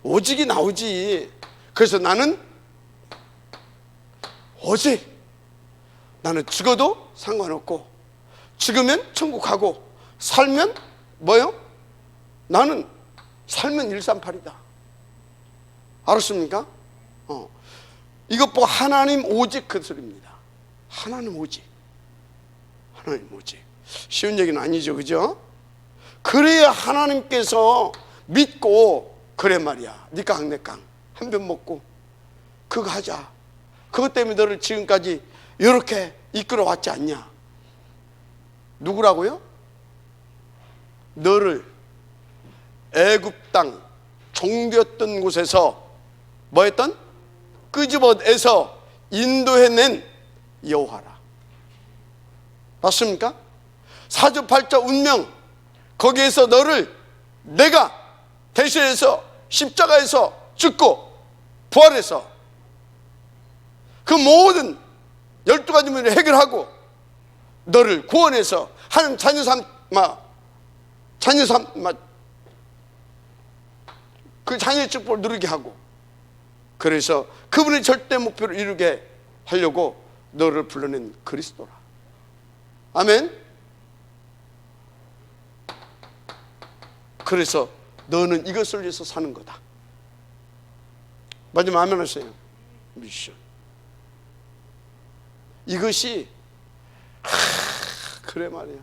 오직이 나오지. 그래서 나는 오직, 나는 죽어도 상관없고, 죽으면 천국 가고, 살면 뭐요? 나는 살면 138이다. 알았습니까? 이것 보고 하나님 오직 그 소리입니다. 하나님 오직. 하나님 오직. 쉬운 얘기는 아니죠, 그죠? 그래야 하나님께서 믿고, 그래 말이야, 네 깡 내 깡 한 변 먹고 그거 하자. 그것 때문에 너를 지금까지 이렇게 이끌어 왔지 않냐? 누구라고요? 너를 애굽 땅 종되었던 곳에서 뭐했던? 끄집어내서 인도해낸 여호와라. 맞습니까? 사주팔자 운명, 거기에서 너를 내가 대신해서 십자가에서 죽고 부활해서 그 모든 12가지 문제를 해결하고 너를 구원해서 하나님 자녀 그 자녀의 축복을 누리게 하고, 그래서 그분의 절대 목표를 이루게 하려고 너를 불러낸 그리스도라. 아멘. 그래서 너는 이것을 위해서 사는 거다. 마지막 아멘 하세요. 미션. 이것이 그래 말이에요.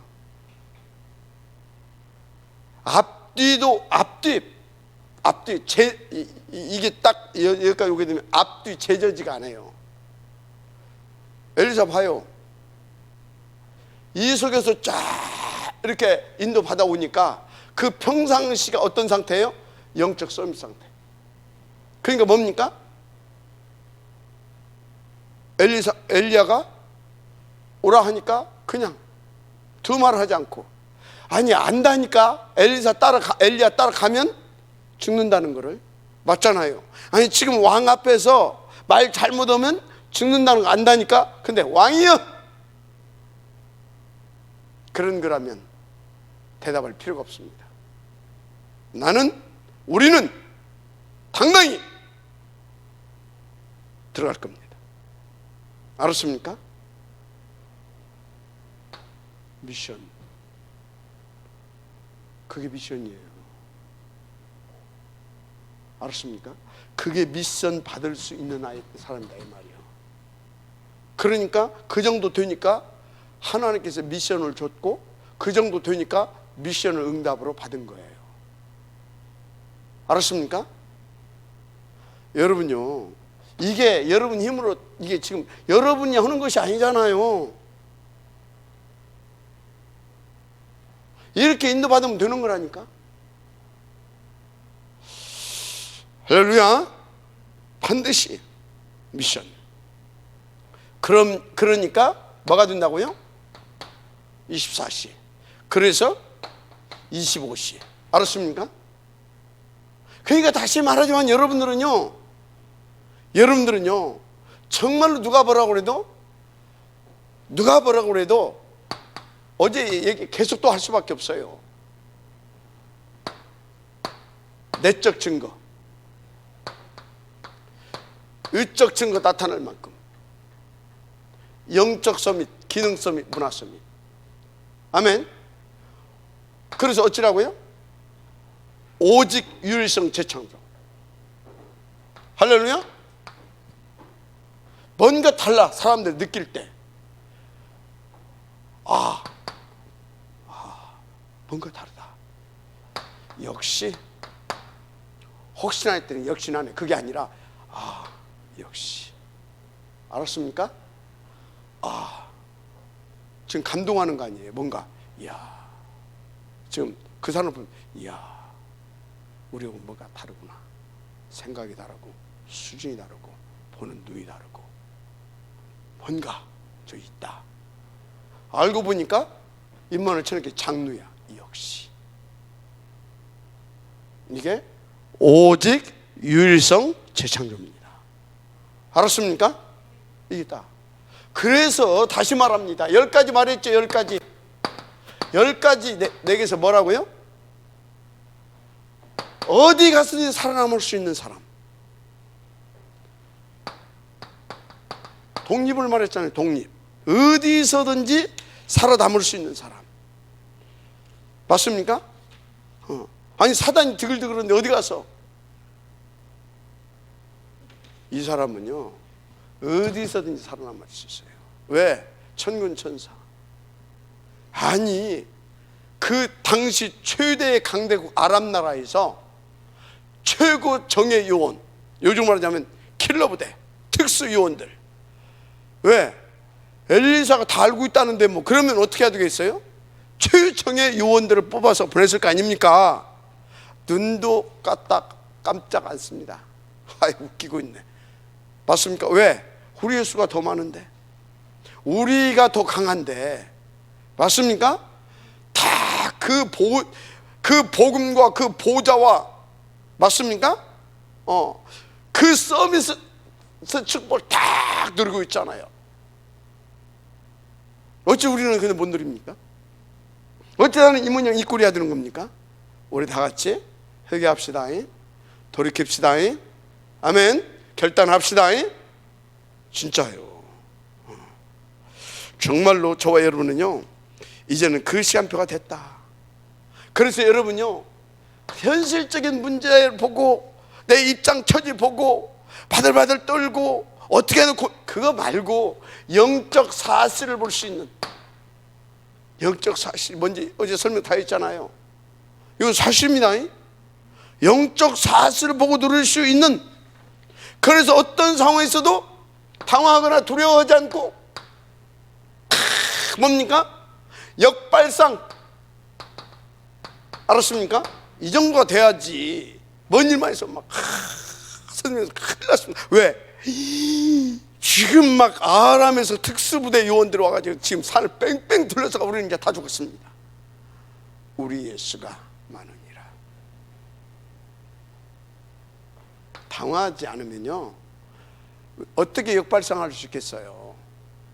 앞뒤 이게 딱 여기까지 오게 되면 앞뒤 제저지가 안 해요. 엘리사 봐요. 이 속에서 쫙 이렇게 인도 받아 오니까 그 평상시가 어떤 상태예요? 영적 서밋 상태. 그러니까 뭡니까? 엘리야가 오라 하니까 그냥 두 말을 하지 않고, 아니 안다니까 엘리야 따라가면 죽는다는 거를. 맞잖아요. 아니 지금 왕 앞에서 말 잘못하면 죽는다는 거 안다니까. 근데 왕이여, 그런 거라면 대답할 필요가 없습니다. 우리는 당당히 들어갈 겁니다. 알았습니까? 미션. 그게 미션이에요. 알았습니까? 그게 미션 받을 수 있는 사람이다 이 말이에요. 그러니까 그 정도 되니까 하나님께서 미션을 줬고, 그 정도 되니까 미션을 응답으로 받은 거예요. 알았습니까? 여러분요, 이게 여러분 힘으로, 이게 지금 여러분이 하는 것이 아니잖아요. 이렇게 인도받으면 되는 거라니까. 할렐루야. 반드시 미션. 그러니까 뭐가 된다고요? 24시. 그래서 25시. 알았습니까? 그러니까 다시 말하지만 여러분들은요 정말로 누가 뭐라고 그래도 어제 얘기 계속 또 할 수밖에 없어요. 내적 증거, 의적 증거 나타날 만큼 영적 서밋, 기능 서밋, 문화 서밋. 아멘. 그래서 어찌라고요? 오직 유일성 재창조. 할렐루야. 뭔가 달라. 사람들이 느낄 때 뭔가 다르다. 역시 혹시나 했더니 역시나네. 그게 아니라 역시. 알았습니까? 지금 감동하는 거 아니에요. 뭔가 이야, 지금 그 사람을 보면 이야, 우리하고 뭐가 다르구나. 생각이 다르고 수준이 다르고 보는 눈이 다르고 뭔가 저 있다. 알고 보니까 임마누엘 천하교회 장로야. 역시 이게 오직 유일성 재창조입니다. 알았습니까? 이게 다. 그래서 다시 말합니다. 10가지 말했죠. 10가지. 10가지 내게서 뭐라고요? 어디 가서든지 살아남을 수 있는 사람. 독립을 말했잖아요. 독립. 어디서든지 살아남을 수 있는 사람. 맞습니까? 아니 사단이 드글드글한데 어디 가서? 이 사람은요 어디서든지 살아남을 수 있어요. 왜? 천군천사. 아니 그 당시 최대의 강대국 아랍 나라에서 최고 정예 요원, 요즘 말하자면 킬러부대, 특수 요원들. 왜? 엘리사가 다 알고 있다는데 뭐 그러면 어떻게 해야 되겠어요? 최정예 요원들을 뽑아서 보냈을 거 아닙니까? 눈도 깜짝 않습니다. 웃기고 있네. 맞습니까? 왜? 우리의 수가 더 많은데, 우리가 더 강한데. 맞습니까? 다 그 복음과 그 보좌와, 맞습니까? 그 서비스 축복을 딱 누리고 있잖아요. 어찌 우리는 근데 못 누립니까? 어찌 나는 이 문양 이 꼴이야 되는 겁니까? 우리 다 같이 회개합시다. 돌이킵시다. 아멘. 결단합시다. 진짜요. 정말로 저와 여러분은요 이제는 그 시간표가 됐다. 그래서 여러분요 현실적인 문제를 보고 내 입장 처지 보고 바들바들 떨고 어떻게 해도 그거 말고 영적 사실을 볼 수 있는, 영적 사실 뭔지 어제 설명 다 했잖아요. 이건 사실입니다. 영적 사실을 보고 누릴 수 있는, 그래서 어떤 상황에서도 당황하거나 두려워하지 않고 뭡니까? 역발상. 알았습니까? 이 정도가 돼야지. 뭔 일만 있어 막 선생님께서 큰일 났습니다. 왜? 지금 막 아람에서 특수부대 요원들이 와가지고 지금 산을 뺑뺑 둘러서가 우리는 이제 다 죽었습니다. 우리의 수가 많으니라. 당황하지 않으면요 어떻게 역발상할 수 있겠어요?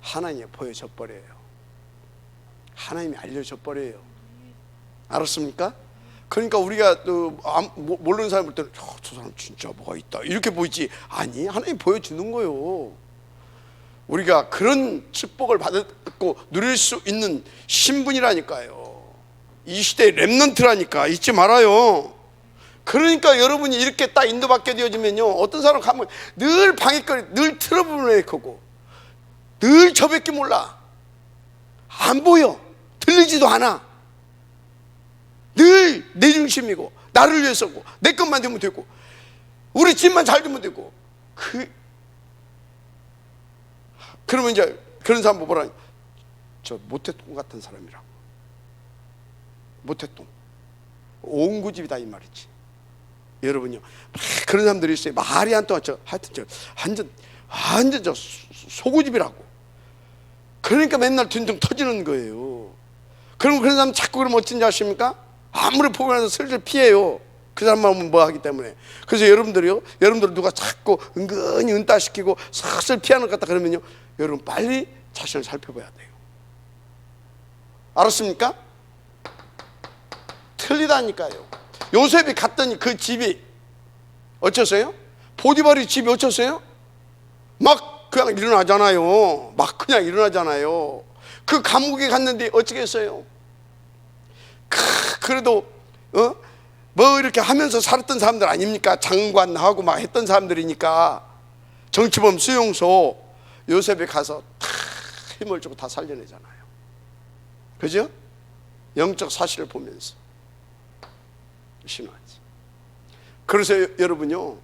하나님이 보여줘 버려요. 하나님이 알려줘 버려요. 알았습니까? 그러니까 우리가 모르는 사람 볼 때는 저 사람 진짜 뭐가 있다 이렇게 보이지. 아니, 하나님 보여주는 거요. 우리가 그런 축복을 받고 누릴 수 있는 신분이라니까요. 이 시대의 렘넌트라니까. 잊지 말아요. 그러니까 여러분이 이렇게 딱 인도받게 되어지면요, 어떤 사람 가면 늘 방해거리, 늘 트러블을 거고, 늘 저밖에 몰라. 안 보여. 들리지도 않아. 늘 내 중심이고 나를 위해서고 내 것만 되면 되고 우리 집만 잘 되면 되고. 그러면 이제 그런 사람 뭐라, 저 모태똥 같은 사람이라고. 모태똥, 옹구집이다 이 말이지. 여러분요, 막 그런 사람들이 있어요. 말이 안 통하. 하여튼 저 완전 저 소구집이라고. 그러니까 맨날 둔둥 터지는 거예요. 그럼 그런 사람 자꾸 그러면 어쩐지 아십니까? 아무리 포기해서 슬슬 피해요. 그 사람만 오면 뭐 하기 때문에. 그래서 여러분들 누가 자꾸 은근히 은따시키고 슬슬 피하는 것 같다 그러면요, 여러분 빨리 자신을 살펴봐야 돼요. 알았습니까? 틀리다니까요. 요셉이 갔더니 그 집이 어쩌세요? 보디발이 집이 어쩌세요? 막 그냥 일어나잖아요. 막 그냥 일어나잖아요. 그 감옥에 갔는데 어쩌겠어요? 그래도 뭐 이렇게 하면서 살았던 사람들 아닙니까? 장관하고 막 했던 사람들이니까. 정치범 수용소 요셉이 가서 다 힘을 주고 다 살려내잖아요. 그죠? 영적 사실을 보면서 신화지. 그래서 여러분요,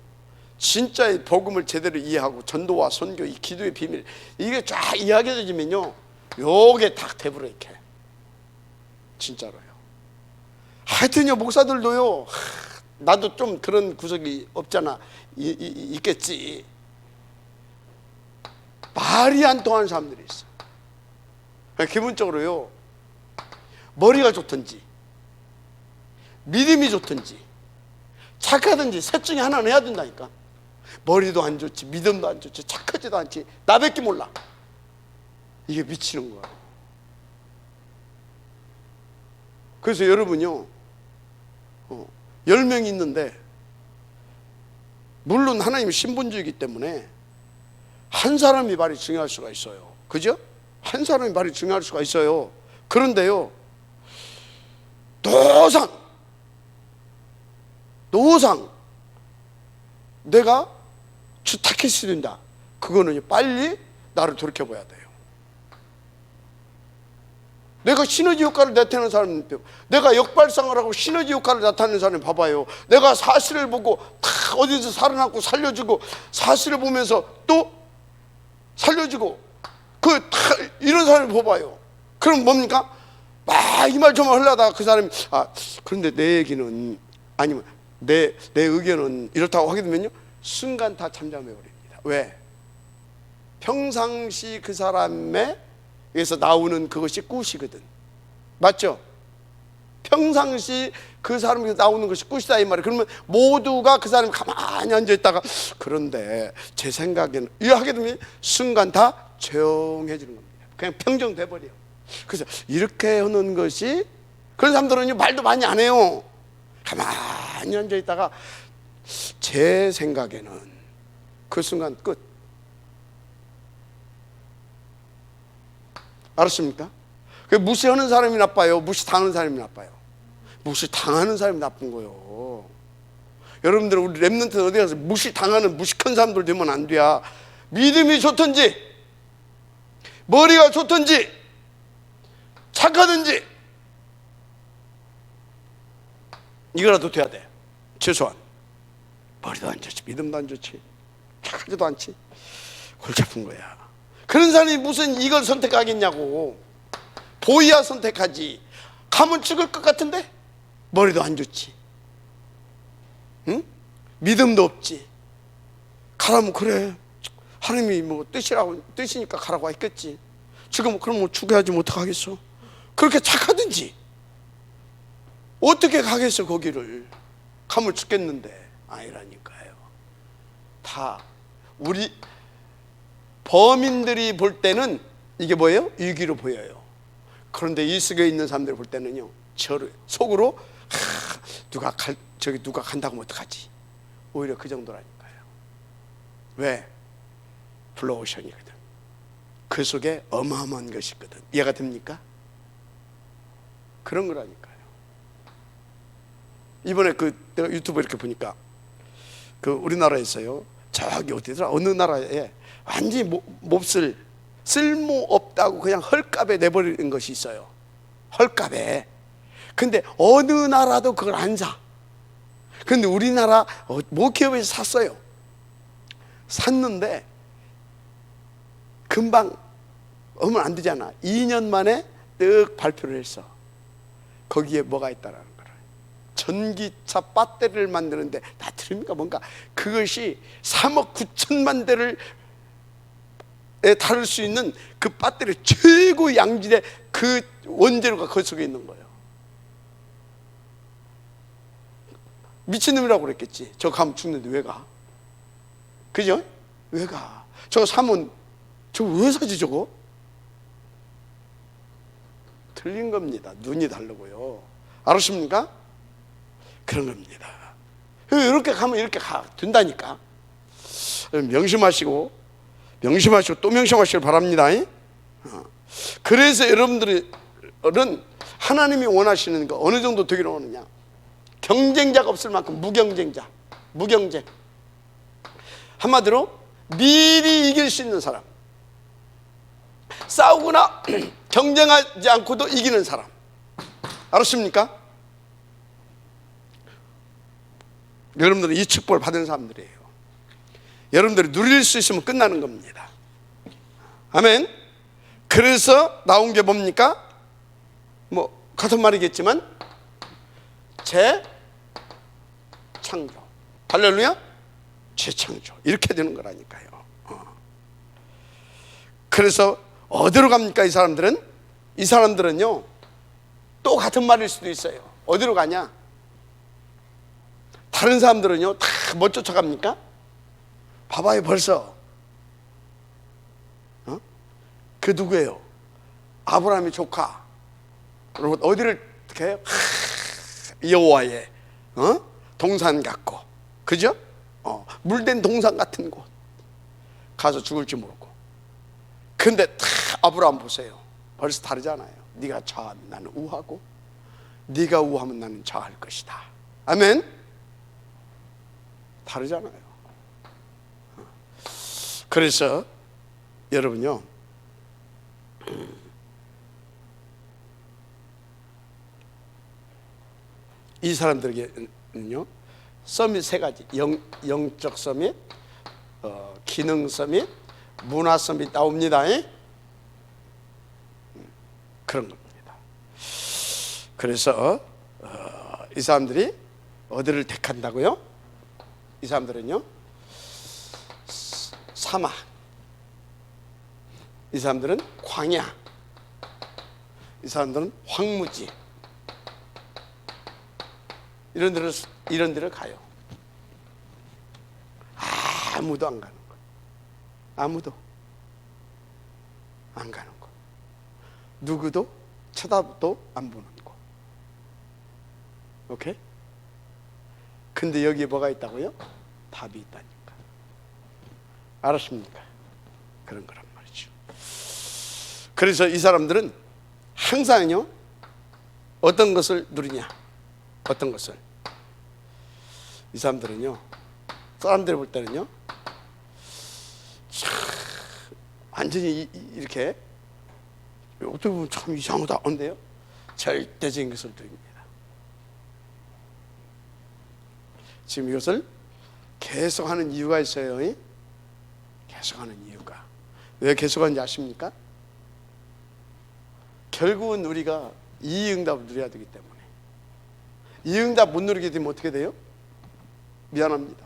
진짜의 복음을 제대로 이해하고 전도와 선교, 이 기도의 비밀, 이게 쫙 이야기해지면요, 요게 딱 돼버려. 이렇게 진짜로요. 하여튼요, 목사들도요, 나도 좀 그런 구석이 없잖아. 있겠지. 말이 안 통하는 사람들이 있어. 기본적으로요, 머리가 좋든지 믿음이 좋든지 착하든지 셋 중에 하나는 해야 된다니까. 머리도 안 좋지, 믿음도 안 좋지, 착하지도 않지, 나밖에 몰라. 이게 미치는 거야. 그래서 여러분요, 10명이 있는데, 물론 하나님이 신분주의이기 때문에 한 사람이 말이 중요할 수가 있어요. 그죠? 한 사람이 말이 중요할 수가 있어요. 그런데요, 노상 내가 주탁했어야 된다. 그거는 빨리 나를 돌이켜봐야 돼요. 내가 시너지 효과를 나타내는 사람, 내가 역발상을 하고 시너지 효과를 나타내는 사람 봐봐요. 내가 사실을 보고 다 어디서 살아남고 살려주고, 사실을 보면서 또 살려주고, 이런 사람을 봐봐요. 그럼 뭡니까? 막 이 말 저 말 하려다가 그 사람이, 그런데 내 얘기는, 아니면 내 의견은 이렇다고 하게 되면요, 순간 다 잠잠해 버립니다. 왜? 평상시 그 사람의 에서 나오는 그것이 굿이거든. 맞죠? 평상시 그 사람에서 나오는 것이 굿이다 이 말이에요. 그러면 모두가 그 사람이 가만히 앉아있다가, 그런데 제 생각에는, 이거 하게 되면 순간 다 조용해지는 겁니다. 그냥 평정돼 버려요. 그래서 이렇게 하는 것이, 그런 사람들은 말도 많이 안 해요. 가만히 앉아있다가 제 생각에는 그 순간 끝. 알았습니까? 무시하는 사람이 나빠요? 무시당하는 사람이 나빠요? 무시당하는 사람이 나쁜 거예요. 여러분들, 우리 렘넌트는 어디 가서 무시당하는 무식한 사람들 되면 안 돼야. 믿음이 좋든지 머리가 좋든지 착하든지 이거라도 돼야 돼. 최소한 머리도 안 좋지, 믿음도 안 좋지, 착하지도 않지, 골치 아픈 거야. 그런 사람이 무슨 이걸 선택하겠냐고. 보이야 선택하지. 가면 죽을 것 같은데 머리도 안 좋지, 응? 믿음도 없지. 가라면 그래, 하나님이 뭐 뜻이니까 가라고 했겠지. 지금 그럼 뭐 죽어야지 뭐 어떡하겠어. 그렇게 착하든지 어떻게 가겠어. 거기를 가면 죽겠는데. 아니라니까요. 다 우리 범인들이 볼 때는 이게 뭐예요? 위기로 보여요. 그런데 이 속에 있는 사람들 볼 때는요, 저를 속으로 누가 간다고 하면 어떡하지? 오히려 그 정도라니까요. 왜? 블루오션이거든. 그 속에 어마어마한 것이 있거든. 이해가 됩니까? 그런 거라니까요. 이번에 내가 유튜브 이렇게 보니까 우리나라에서요, 저기 어디더라, 어느 나라에 완전히 몹쓸 쓸모없다고 그냥 헐값에 내버리는 것이 있어요. 헐값에. 근데 어느 나라도 그걸 안 사. 근데 우리나라 모기업에서 샀어요. 샀는데 금방 오면 안 되잖아. 2년 만에 뜩 발표를 했어. 거기에 뭐가 있다라는 거를. 전기차 배터리를 만드는데, 다 들으니까 뭔가 그것이 3억 9천만 대를 다룰 수 있는 그 배터리 최고 양질의 그 원재료가 그 속에 있는 거예요. 미친놈이라고 그랬겠지. 저거 가면 죽는데 왜 가? 그죠? 왜 가? 저거 사면 저거 왜 사지 저거? 틀린 겁니다. 눈이 다르고요. 알았습니까? 그런 겁니다. 이렇게 가면 이렇게 된다니까. 명심하시고 또 명심하시길 바랍니다. 그래서 여러분들은 하나님이 원하시는 거 어느 정도 되기를 원하느냐? 경쟁자가 없을 만큼 무경쟁자, 무경쟁. 한마디로 미리 이길 수 있는 사람, 싸우거나 경쟁하지 않고도 이기는 사람. 알았습니까? 여러분들은 이 축복을 받은 사람들이에요. 여러분들이 누릴 수 있으면 끝나는 겁니다. 아멘. 그래서 나온 게 뭡니까? 같은 말이겠지만 재창조. 할렐루야. 재창조. 이렇게 되는 거라니까요. 그래서 어디로 갑니까? 이 사람들은요 또 같은 말일 수도 있어요. 어디로 가냐? 다른 사람들은요 다 뭐 쫓아갑니까? 봐봐요. 벌써 그 누구예요? 아브라함의 조카. 여러분 어디를 어떻게 해요? 여호와의 동산 같고, 그죠? 물된 동산 같은 곳 가서 죽을지 모르고. 근데 다 아브라함 보세요. 벌써 다르잖아요. 네가 좌하면 나는 우하고, 네가 우하면 나는 좌할 것이다. 아멘. 다르잖아요. 그래서 여러분요, 이 사람들에게는요 서밋 세 가지, 영적 서밋, 기능 서밋, 문화 서밋 나옵니다. 그런 겁니다. 그래서 이 사람들이 어디를 택한다고요? 이 사람들은요 사막, 이 사람들은 광야, 이 사람들은 황무지, 이런 데를 가요. 아무도 안 가는 거. 아무도 안 가는 거. 누구도 쳐다도 안 보는 거. 오케이? 근데 여기에 뭐가 있다고요? 답이 있다니까. 알았습니까? 그런 거란 말이죠. 그래서 이 사람들은 항상요 어떤 것을 누리냐? 어떤 것을? 이 사람들은요, 사람들이 볼 때는요 완전히 이렇게 어떻게 보면 참 이상하다 한데요, 절대적인 것을 누립니다. 지금 이것을 계속하는 이유가 있어요. 계속하는 이유가 왜 계속하는지 아십니까? 결국은 우리가 이응답을 누려야 되기 때문에. 이응답 못 누리게 되면 어떻게 돼요? 미안합니다.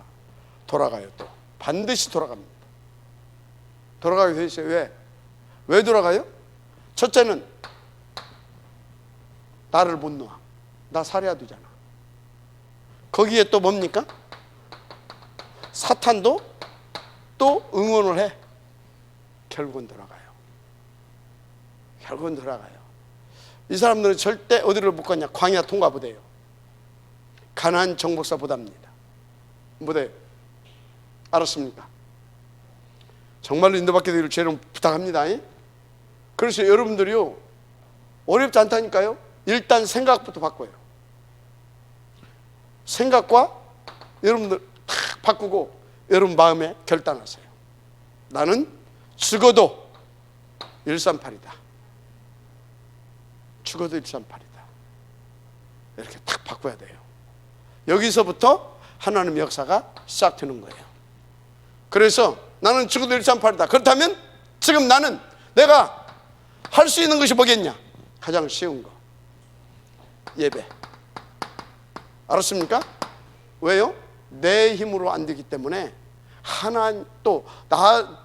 돌아가요. 또 반드시 돌아갑니다. 돌아가게 돼 있어요. 왜 돌아가요? 첫째는 나를 못 놓아. 나 살해야 되잖아. 거기에 또 뭡니까? 사탄도 또 응원을 해. 결국은 돌아가요. 결국은 돌아가요. 이 사람들은 절대 어디를 못 갔냐? 광야 통과 못해요. 가나안 정복사 못합니다. 못해요. 알았습니까? 정말로 인도받게 되기를 죄를 부탁합니다. 그래서 여러분들이요, 어렵지 않다니까요. 일단 생각부터 바꿔요. 생각과 여러분들 탁 바꾸고 여러분 마음에 결단하세요. 나는 죽어도 138이다. 죽어도 138이다. 이렇게 탁 바꿔야 돼요. 여기서부터 하나님의 역사가 시작되는 거예요. 그래서 나는 죽어도 138이다. 그렇다면 지금 나는 내가 할 수 있는 것이 뭐겠냐? 가장 쉬운 거, 예배. 알았습니까? 왜요? 내 힘으로 안 되기 때문에 하나님, 또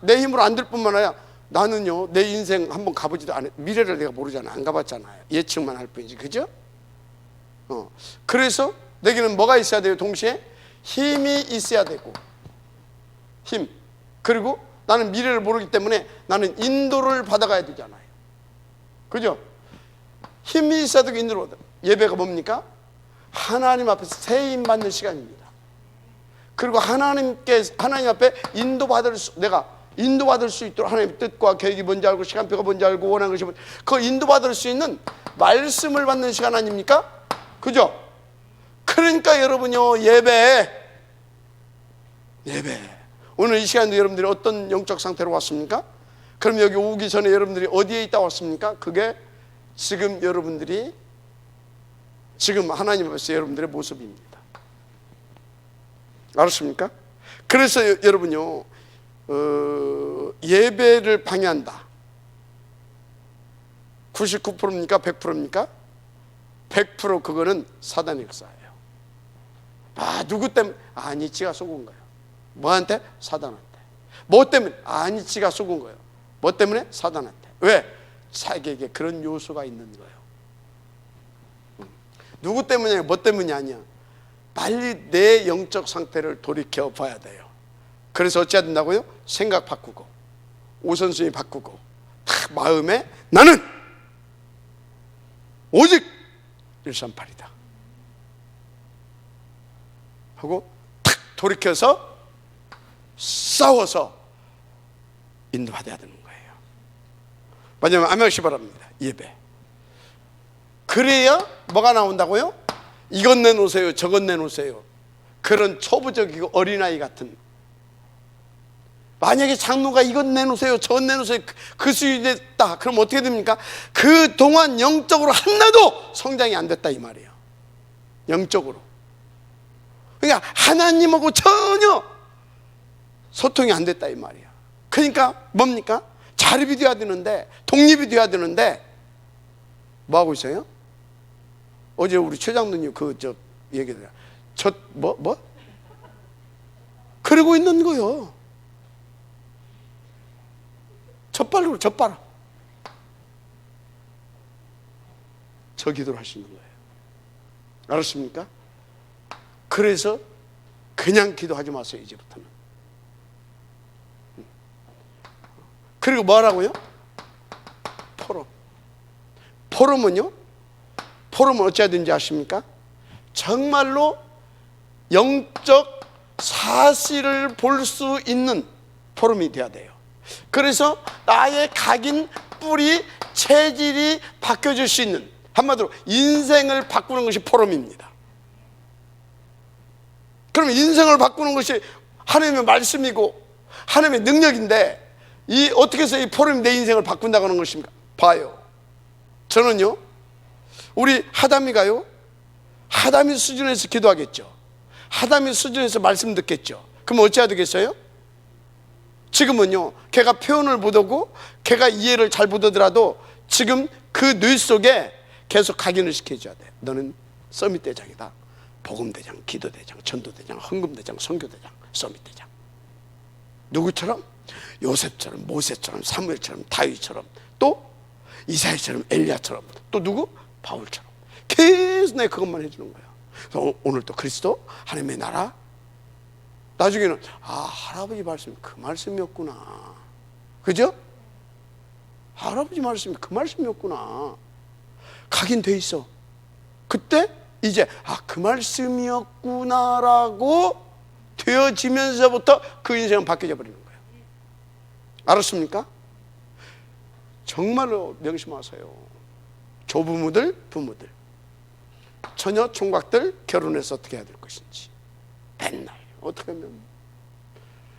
내 힘으로 안 될 뿐만 아니라 나는요, 내 인생 한번 가보지도 않아. 미래를 내가 모르잖아. 안 가봤잖아요. 예측만 할 뿐이지. 그죠? 그래서 내게는 뭐가 있어야 돼요? 동시에 힘이 있어야 되고, 힘. 그리고 나는 미래를 모르기 때문에 나는 인도를 받아가야 되잖아요. 그죠? 힘이 있어야 되고 인도를 받아. 예배가 뭡니까? 하나님 앞에서 세임 받는 시간입니다. 그리고 하나님 앞에 내가 인도받을 수 있도록 하나님의 뜻과 계획이 뭔지 알고 시간표가 뭔지 알고 원하는 것이 뭔지, 그 인도받을 수 있는 말씀을 받는 시간 아닙니까? 그죠? 그러니까 여러분요, 예배. 오늘 이 시간도 여러분들이 어떤 영적 상태로 왔습니까? 그럼 여기 오기 전에 여러분들이 어디에 있다 왔습니까? 그게 지금 여러분들이 지금 하나님 앞에서 여러분들의 모습입니다. 알았습니까? 그래서 여러분요, 예배를 방해한다. 99%입니까? 100%입니까? 100% 그거는 사단의 역사예요. 누구 때문에? 아니, 지가 속은 거예요. 뭐한테? 사단한테. 뭐 때문에? 아니, 지가 속은 거예요. 뭐 때문에? 사단한테. 왜? 자기에게 그런 요소가 있는 거예요. 누구 때문이냐, 뭐 때문이 아니야. 빨리 내 영적 상태를 돌이켜 봐야 돼요. 그래서 어찌해야 된다고요? 생각 바꾸고, 우선순위 바꾸고, 탁 마음에 나는 오직 138이다 하고 탁 돌이켜서 싸워서 인도받아야 되는 거예요. 마지막에 아멘하시 바랍니다. 예배. 그래야 뭐가 나온다고요? 이것 내놓으세요, 저것 내놓으세요. 그런 초보적이고 어린아이 같은, 만약에 장로가 이것 내놓으세요, 저것 내놓으세요, 그 수준이 됐다. 그럼 어떻게 됩니까? 그동안 영적으로 하나도 성장이 안 됐다 이 말이에요. 영적으로. 그러니까 하나님하고 전혀 소통이 안 됐다 이 말이에요. 그러니까 뭡니까? 자립이 돼야 되는데, 독립이 돼야 되는데 뭐 하고 있어요? 어제 우리 최장로님 얘기들, 그러고 있는 거요. 젖발로 젖바라. 저 기도를 하시는 거예요. 알았습니까? 그래서 그냥 기도하지 마세요, 이제부터는. 그리고 뭐 하라고요? 포럼은요? 포럼은 어찌해야 되는지 아십니까? 정말로 영적 사실을 볼 수 있는 포럼이 돼야 돼요. 그래서 나의 각인, 뿌리, 체질이 바뀌어질 수 있는, 한마디로 인생을 바꾸는 것이 포럼입니다. 그럼 인생을 바꾸는 것이 하나님의 말씀이고 하나님의 능력인데, 어떻게 해서 이 포럼이 내 인생을 바꾼다고 하는 것입니까? 봐요. 저는요, 우리 하담이가요, 하담이 수준에서 기도하겠죠. 하담이 수준에서 말씀 듣겠죠. 그럼 어찌해야 되겠어요? 지금은요, 걔가 표현을 못하고 걔가 이해를 잘 못하더라도 지금 그 뇌 속에 계속 각인을 시켜줘야 돼. 너는 서밋대장이다. 복음대장, 기도대장, 전도대장, 헌금대장, 선교대장, 서밋대장. 누구처럼? 요셉처럼, 모세처럼, 사무엘처럼, 다윗처럼, 또 이사야처럼, 엘리야처럼, 또 누구? 바울처럼. 계속 내가 그것만 해주는 거야. 그래서 오늘 또 그리스도, 하나님의 나라. 나중에는 할아버지 말씀이 그 말씀이었구나. 그죠? 할아버지 말씀이 그 말씀이었구나. 각인돼 있어. 그때 이제 그 말씀이었구나라고 되어지면서부터 그 인생은 바뀌어져 버리는 거예요. 알았습니까? 정말로 명심하세요. 조부모들, 부모들, 처녀 총각들 결혼해서 어떻게 해야 될 것인지 맨날 어떻게 하면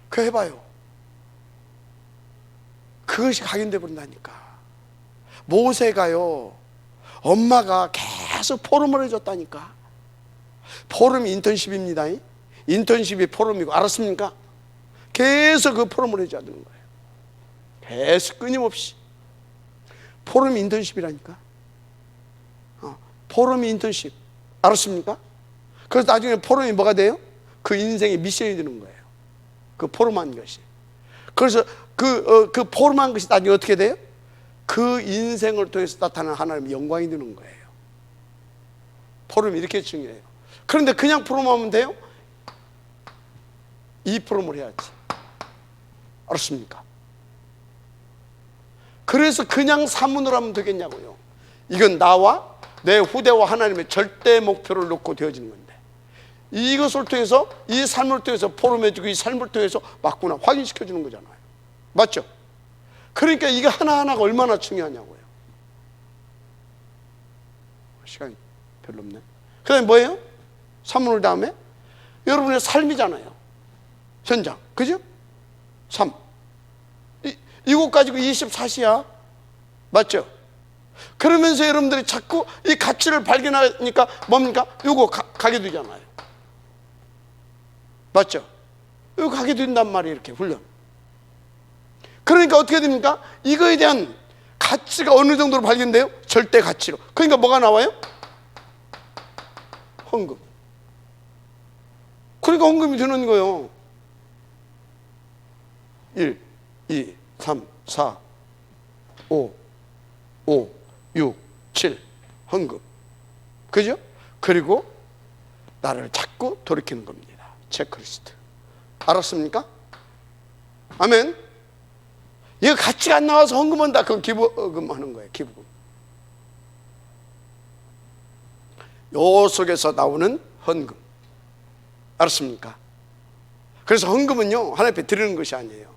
그 해봐요. 그것이 각인돼 버린다니까. 모세가요, 엄마가 계속 포럼을 해줬다니까. 포럼이 인턴십입니다. 인턴십이 포럼이고, 알았습니까? 계속 그 포럼을 해줘야 되는 거예요. 계속 끊임없이. 포럼이 인턴십이라니까. 포럼이 인턴십. 알았습니까? 그래서 나중에 포럼이 뭐가 돼요? 그 인생의 미션이 되는 거예요. 그 포럼한 것이. 그래서 그 포럼한 것이 나중에 어떻게 돼요? 그 인생을 통해서 나타나는 하나님의 영광이 되는 거예요. 포럼이 이렇게 중요해요. 그런데 그냥 포럼하면 돼요? 이 포럼을 해야지. 알았습니까? 그래서 그냥 사문으로 하면 되겠냐고요. 이건 나와 내 후대와 하나님의 절대 목표를 놓고 되어지는 건데, 이것을 통해서, 이 삶을 통해서 포럼해주고, 이 삶을 통해서 맞구나 확인시켜주는 거잖아요. 맞죠? 그러니까 이게 하나하나가 얼마나 중요하냐고요. 시간이 별로 없네. 그 다음에 뭐예요? 사문을 다음에 여러분의 삶이잖아요. 현장. 그죠? 삶. 이것 가지고 24시야. 맞죠? 그러면서 여러분들이 자꾸 이 가치를 발견하니까 뭡니까? 이거 가게 되잖아요. 맞죠? 이거 가게 된단 말이에요. 이렇게 훈련. 그러니까 어떻게 됩니까? 이거에 대한 가치가 어느 정도로 발견돼요? 절대 가치로. 그러니까 뭐가 나와요? 헌금. 그러니까 헌금이 되는 거예요. 1, 2, 3, 4, 5, 6, 7 헌금. 그죠? 그리고 나를 자꾸 돌이키는 겁니다. 체크리스트. 알았습니까? 아멘. 이거 가치가 안 나와서 헌금한다. 그건 기부금 하는 거예요. 기부금. 요 속에서 나오는 헌금. 알았습니까? 그래서 헌금은요, 하나님 앞에 드리는 것이 아니에요.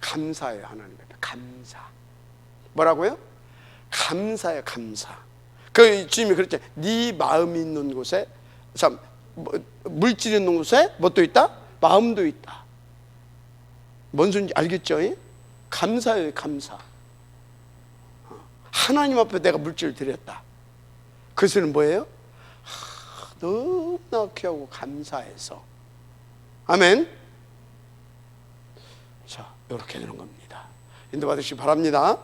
감사예요. 하나님 앞에 감사. 뭐라고요? 감사예요. 감사. 그 주님이 그랬죠. 네 마음이 있는 곳에, 참, 물질이 있는 곳에 뭣도 있다? 마음도 있다. 뭔 소리인지 알겠죠? 감사예요. 감사. 하나님 앞에 내가 물질을 드렸다. 그 소리는 뭐예요? 너무나 귀하고 감사해서. 아멘. 자, 이렇게 되는 겁니다. 인도받으시기 바랍니다.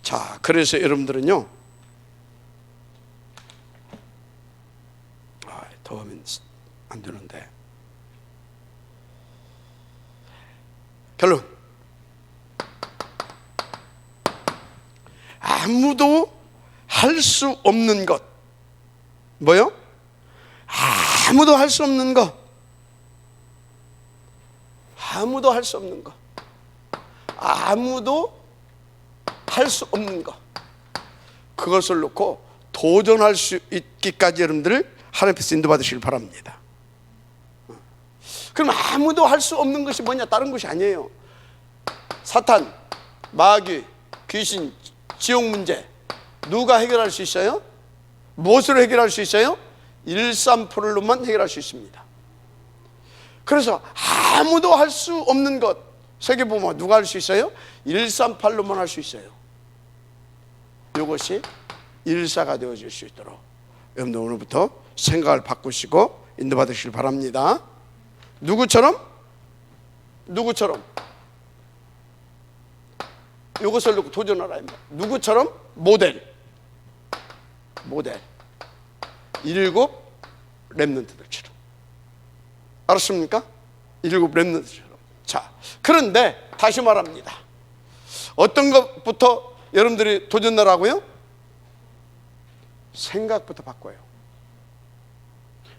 자, 그래서 여러분들은요, 더우면 안 되는데, 결론, 아무도 할 수 없는 것. 뭐요? 아무도 할 수 없는 것. 아무도 할 수 없는 것. 아무도 할 수 없는 것. 그것을 놓고 도전할 수 있기까지 여러분들을 하나님 앞에서 인도받으시길 바랍니다. 그럼 아무도 할 수 없는 것이 뭐냐? 다른 것이 아니에요. 사탄, 마귀, 귀신, 지옥 문제 누가 해결할 수 있어요? 무엇으로 해결할 수 있어요? 138로만 해결할 수 있습니다. 그래서 아무도 할 수 없는 것, 세계보험 누가 할 수 있어요? 138로만 할 수 있어요. 이것이 일사가 되어질 수 있도록 여러분들 오늘부터 생각을 바꾸시고 인도받으시길 바랍니다. 누구처럼? 이것을 놓고 도전하라. 누구처럼? 모델. 7 렘넌트들처럼. 알았습니까? 7 렘넌트처럼. 자, 그런데 다시 말합니다. 어떤 것부터 여러분들이 도전하라고요? 생각부터 바꿔요.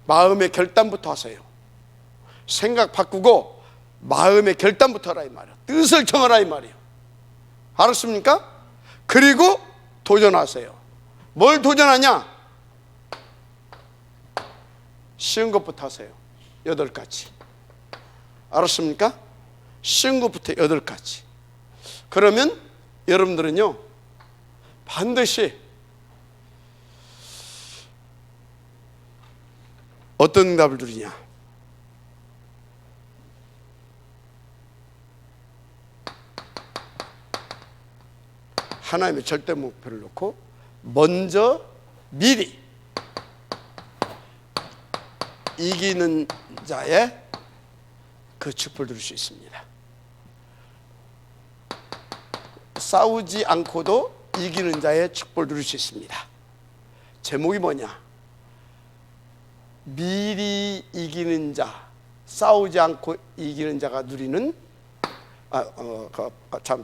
마음의 결단부터 하세요. 생각 바꾸고 마음의 결단부터 하라 이 말이에요. 뜻을 정하라 이 말이에요. 알았습니까? 그리고 도전하세요. 뭘 도전하냐? 쉬운 것부터 하세요. 8가지. 알았습니까? 쉬운 것부터 8가지. 그러면 여러분들은요, 반드시 어떤 응답을 누리냐? 하나님의 절대 목표를 놓고 먼저 미리 이기는 자의 그 축복을 누릴 수 있습니다. 싸우지 않고도 이기는 자의 축복을 누릴 수 있습니다. 제목이 뭐냐? 미리 이기는 자, 싸우지 않고 이기는 자가 누리는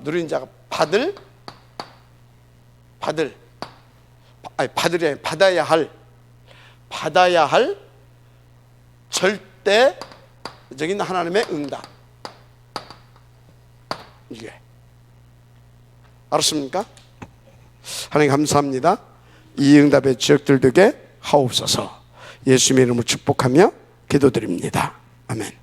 누리는 자가 받아야 할 절대적인 하나님의 응답. 이게 알았습니까? 하나님 감사합니다. 이 응답의 지역들 되게 하옵소서. 예수님의 이름으로 축복하며 기도드립니다. 아멘.